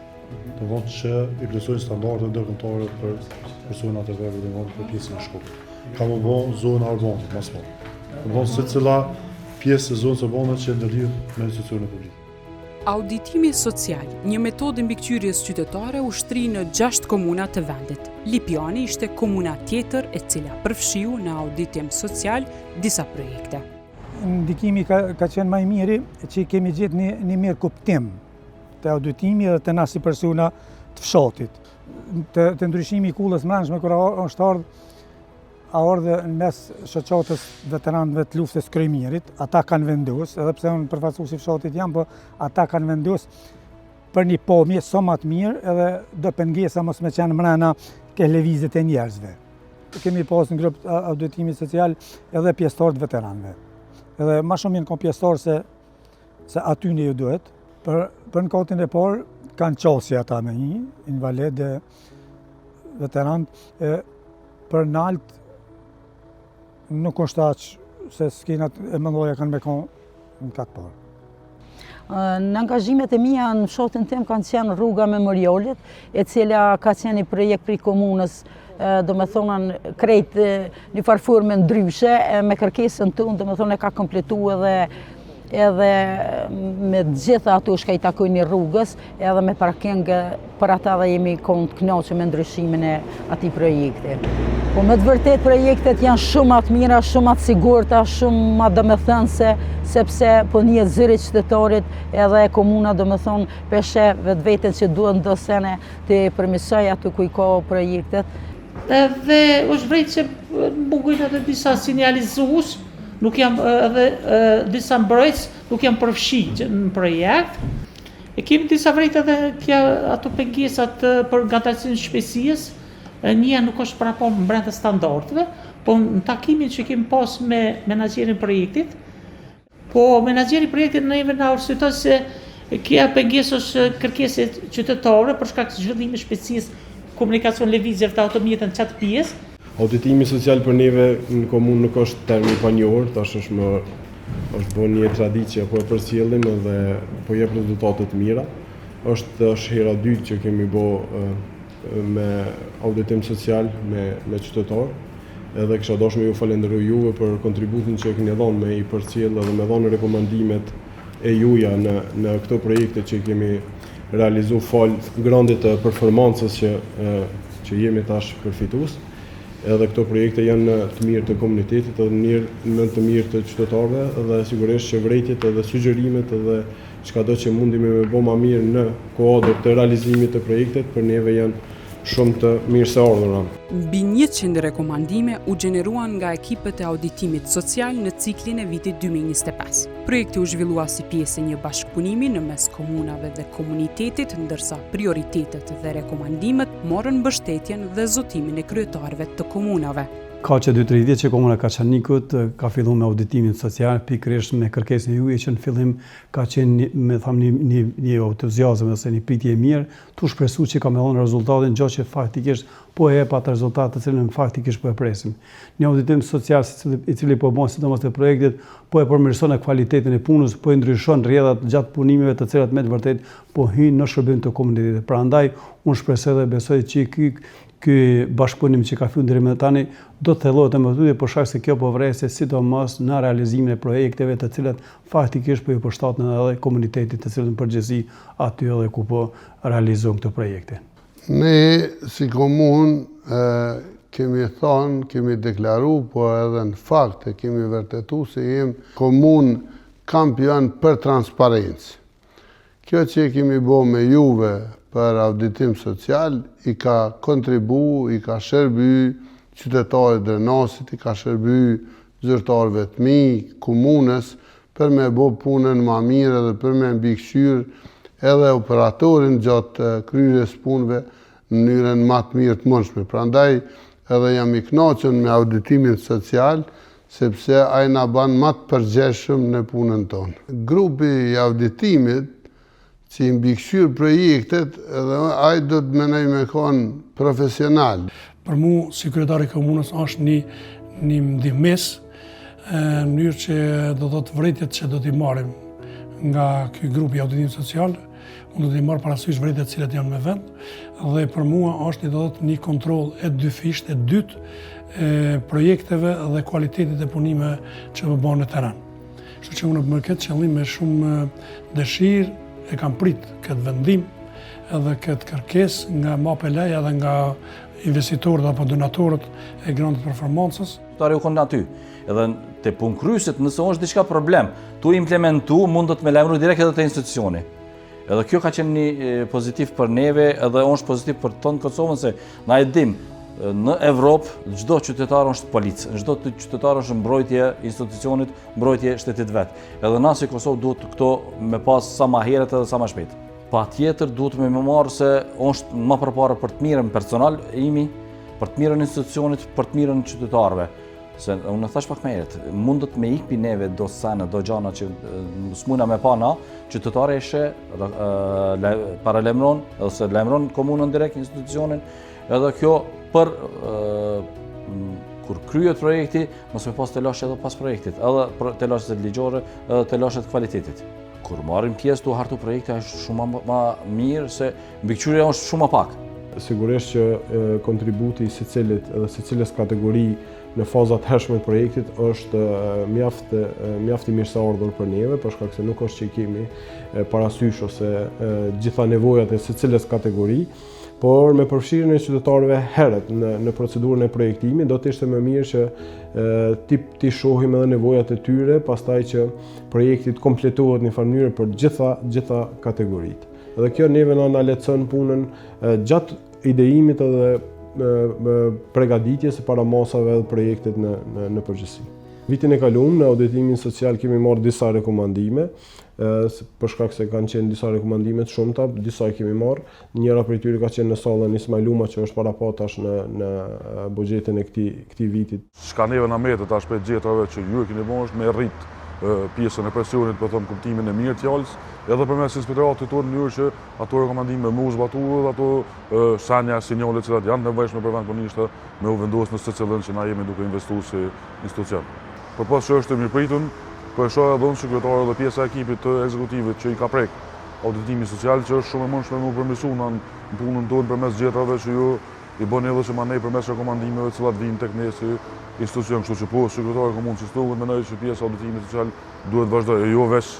Speaker 11: Të thonë që i plotësojnë standardet ndërkombëtare për personat e verbër dhe për pjesën e shkollës. Ka më bënë zonë urbane, mas vonë. Më thonë secila pjesë e zonës urbane që ndërlidhet me institucionet publike.
Speaker 9: Auditimi social, një metodë mbikëqyrjes qytetare ushtri në 6 komuna të vendit. Lipjani ishte komuna tjetër e cila përfshiu në auditim social disa projekte.
Speaker 25: Ndikimi ka qenë më i miri që kemi gjetë një mirë kuptim të auditimi dhe të na si persona të fshatit. Të ndryshimi i kullës mbrëmshme kur është ardhe në mes shoqatës veteranëve të luftës Kryemirit, ata kanë vendosur, edhe pse unë përfaqësues i fshatit jam, po ata kanë vendosur për një pamje sa më të mirë edhe do pengesa mos me qenë mbrana ke lëvizjet e njerëzve. Kemi pas në grup auditimi social edhe pjesëtar të veteranëve. Edhe më shumë janë ka pjesëtar se aty ne ju duhet. Për në katin e parë kanë qasje ata me një invalid dhe veteran, për nalt nuk është aqë se skenat e mëndoja kanë me konë në katë parë.
Speaker 26: Në angazhimet e mia në fshatin tim kanë qenë rruga Memorialit, e cila ka qenë një projekt për komunës, do me thonë krejt një farforme ndryshe, me kërkesën tonë, do me thonë e ka kompletu edhe edhe me gjitha ato shka i takojnë rrugës, edhe me parkingë për ata dhe jemi të kënaqur me ndryshimin e atij projekti. Po me të vërtet projektet janë shumë atë mira, shumë atë sigurta, shumë atë domethënëse, sepse po njihet zëri qytetarit edhe komuna domethënë peshe vetveten që duhet ndosene të përmirësoj aty ku i ka projektet.
Speaker 6: Edhe është vërtet që bugojnë edhe disa sinjalizues, nuk jam edhe disa mbrojtës nuk jam përfshirë në projekt. E kemi disa vërtet edhe ato pengesat për ngatërsinë e shpejtësisë. Njëja nuk është prapon brenda standardeve, po në takimin që kemi pas me menaxherin projektit, po menaxheri projektit neve na arsyeton se kjo pengesë është kërkesë qytetare për shkak të zhvillimit të shpejtësisë komunikacion lëvizje të automjetën çat pjesë.
Speaker 12: Auditimi social për neve në komunë nuk është termi pa njohur, tash është bën një traditë apo e përcjellim dhe po jep rezultate të mira. Është hera dytë që kemi bë me auditim social me qytetar, edhe kisha dashur me ju falenderoj juve për kontributin që keni dhënë me i përcjell edhe me dhënë rekomandimet e juaja në këto projekte që kemi realizuar fal grandit të performancës që jemi tash përfitues. Edhe këto projekte janë të mirë të komunitetit edhe në të mirë të qytetarëve dhe sigurisht që vërejtjet edhe sugjerimet edhe çkado që mundime me bë më mirë në kuadër të realizimit të projektit për neve janë shumë të mirë se ardhura.
Speaker 9: Mbi 100 rekomandime u gjeneruan nga ekipet e auditimit social në ciklin e vitit 2025. Projekti u zhvillua si pjesë e një bashkëpunimi në mes komunave dhe komunitetit, ndërsa prioritetet dhe rekomandimet morën mbështetjen dhe zotimin e kryetarëve të komunave.
Speaker 7: Ka që 2-3 ditë që komuna Kaçanikut ka filluar me auditimin social, pikërisht me kërkesën e juaj që në fillim ka qenë një entuziazëm ose një pritje e mirë, tu shpresu që ka me dhënë rezultatin, gjë që faktikisht po e jep atë rezultat të cilën faktikisht po e presim. Një auditim social i cili po bën sidomos te projektit, po e përmirëson cilësinë e punës, po e ndryshon rrjedhat gjatë punimeve të cilat me të vërtet po hyjnë në shërbim të komunitetit. Prandaj unë shpresoj dhe besoj që ky bashkëpunim që ka filluar deri më tani do të thellohet më tutje për shkak se kjo po vresë sidomos në realizimin e projekteve të cilat faktikisht po i përshtaten edhe komunitetit të cilën përgjithësi aty edhe ku po realizojnë këto projekte.
Speaker 23: Ne si komunë kemi thonë, kemi deklaru, po edhe në fakt e kemi vërtetu se jem komunë kampion për transparencë. Kjo që kemi bo me juve për auditim social, i ka kontribu, i ka shërby qytetarit drenasit, i ka shërby zyrtarëve të mi, komunës, për me bo punën ma mire dhe për me mbikëqyr edhe operatorin gjatë kryerjes punëve në mënyrën më të mirë të mundshme. Prandaj edhe jam i kënaqur me auditimin social, sepse ai na bën më të përgjegjshëm në punën tonë. Grupi i auditimit që i mbikëqyr projektet, edhe ai do të menoj me qenë profesional.
Speaker 15: Për mu, si kryetari i komunës, është një ndihmës në mënyrë që do të vërejtjet që do t'i marrim nga ky grup i auditimit social, unë do t'i marr parasysh vërejtjet cilat janë me vend, dhe për mua është një kontroll e dyfisht, e dytë projekteve dhe kualitetit e punime që më bën në terren. Kështu që unë më këtë qëllim me shumë dëshirë e kam prit këtë vendim edhe këtë kërkes nga MAPLA dhe nga investitorët apo donatorët e grandit performancës.
Speaker 21: Tare u konë aty, edhe të punkryesit nëse është diçka problem, tu implementu mund të me lajmëru direkt edhe të institucioni. Edhe kjo ka qenë një pozitiv për neve edhe është pozitiv për tonë Kosovën se na e dim në Evropë çdo qytetar është policë, çdo qytetar është mbrojtje institucionit, mbrojtje shtetit vet. Edhe na si Kosovë duhet këto me pas sa më herët edhe sa më shpejt. Patjetër duhet me marrë se është më përpara për të mirën personal imi, për të mirën institucionit, për të mirën qytetarëve. Se unë thash pak më herët, mundet me ikpi neve do sene, do gjana që s'muna me pa na, qytetari eshe paralemron, ose lemron komunën direkt, institucionin, edhe kjo për kur kryet projekti, mos me pas të lashe edhe pas projektit, edhe të lashet ligjore, edhe të lashet kvalitetit. Kur marrim pjesë të hartu projekte është shumë më mirë se mbikëqyrja është shumë më pak.
Speaker 12: Sigurisht që kontributi secilës kategori në fazat hershme të projektit është mjaft i mirëseardhur për neve, për shkak se nuk është që kemi parasysh ose gjitha nevojat e secilës kategori, por me përfshirjen e qytetarëve herët në procedurën e projektimit, do të ishte më mirë që ti shohim edhe nevojat e tyre, pastaj që projekti të kompletohet në mënyrë për gjitha kategoritë. Dhe kjo neve na lehtëson punën gjatë ideimit edhe përgatitjes së paramasave dhe projektet në përgjithësi. Vitin e kaluar në auditimin social kemi marrë disa rekomandime, për shkak se kanë qenë disa rekomandime të shumta, disa kemi marrë. Njëra prej tyre ka qenë në sallën Ismail Luma që është parapash në buxhetin e këtij viti.
Speaker 13: Çka neve na merret tash për gjetrave që ju e keni bërë është me rrit pjesën e presionit, po them kuptimin e mirë të fjalës, edhe përmes inspektoratit tonë në mënyrë që ato rekomandime me u zbatuar, ato shenja, sinjale që janë nevojshme për vendpunishtë me u vendosur në secilën që na jemi duke investuar si institucion. Përpas që është e mirëpritur, po e shoh edhe unë sekretari dhe pjesa e ekipit të ekzekutivit që i ka prek auditimi social, që është shumë e mundshme me u përmirësuar në punën tonë përmes gjetrave që ju i bëni edhe që manej përmes rekomandimeve të cilat vijnë tek ne si institucion, kështu që po sekretari komunë që stuhet mendoj që pjesa e auditimit social duhet vazhdojë, jo veç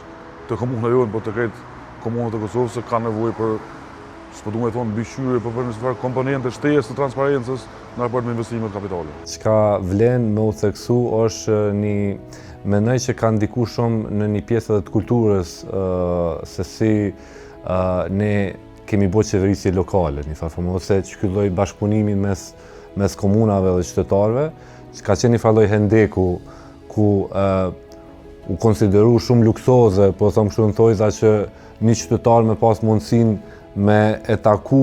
Speaker 13: të komunave jonë, por të krejt komunat e Kosovës që kanë nevojë për, s'po duhet të thonë mbështyrje, por për një çfarë komponente shtesë të transparencës në raport me investimet kapitale.
Speaker 14: Çka vlen me u theksu është mendoj që ka ndikuar shumë në një pjesë të kulturës se si ne kemi bërë qeverisje lokale, një farë ose që ky lloj bashkëpunimi mes komunave dhe qytetarëve, që ka qenë një farë lloj hendeku ku u konsideru shumë luksoze, po them kështu në thojza që një qytetar me pas mundësinë me e taku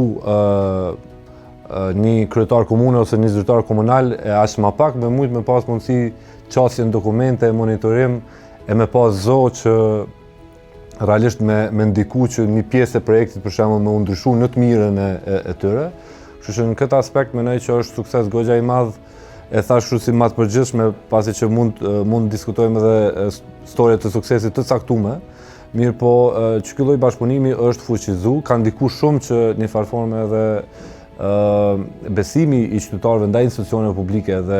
Speaker 14: një kryetar komune ose një zyrtar komunal e aq më pak me mujt me pas mundësi qasje në dokumente, monitorim e me pas zonë që realisht me ndiku që një pjesë e projektit për shembull me u ndryshu në të mirën e tyre. Kështu që në këtë aspekt mendoj që është sukses goxha i madh, e thash kështu si më të përgjithshme, pasi që mund diskutojmë edhe storie të suksesit të caktuar. Mirë po, që ky lloj bashkëpunimi është fuqizuar, ka ndikuar shumë që në farë forme edhe besimi i qytetarëve ndaj institucioneve publike dhe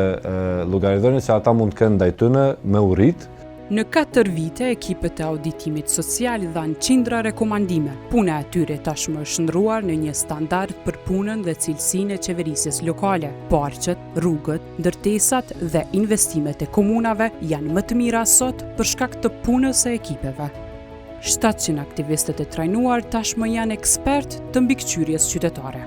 Speaker 14: llogaridhënia që ata mund të kenë ndaj tyre me u rrit.
Speaker 9: Në 4 vite, ekipet e auditimit social dhanë qindra rekomandime. Puna e tyre tashmë është ndruar në një standard për punën dhe cilësinë e qeverisjes lokale. Parqet, rrugët, ndërtesat dhe investimet e komunave janë më të mira sot për shkak të punës së ekipeve. 700 aktivistët e trajnuar tashmë janë ekspert të mbikëqyrjes qytetare.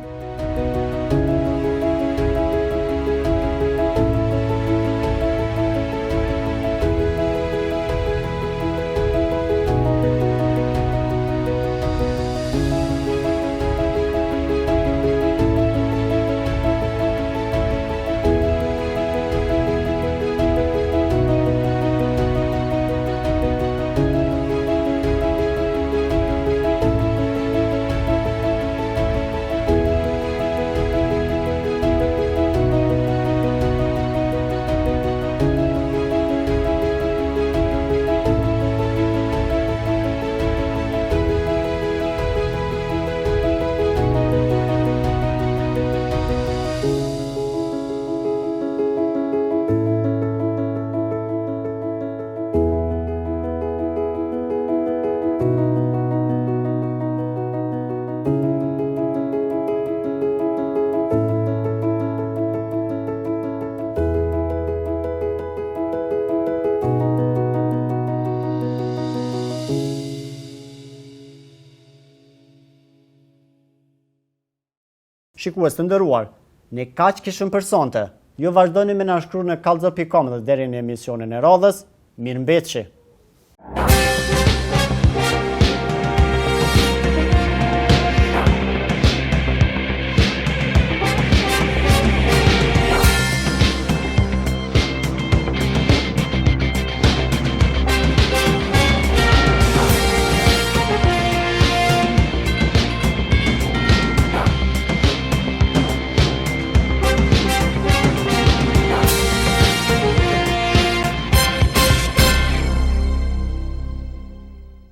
Speaker 16: Shikues të nderuar, ne kaq kishim për sonte. Ju vazhdoni me na shkruani në kallzo.com dhe deri në emisionin e radhës. Mirëmbëjtje.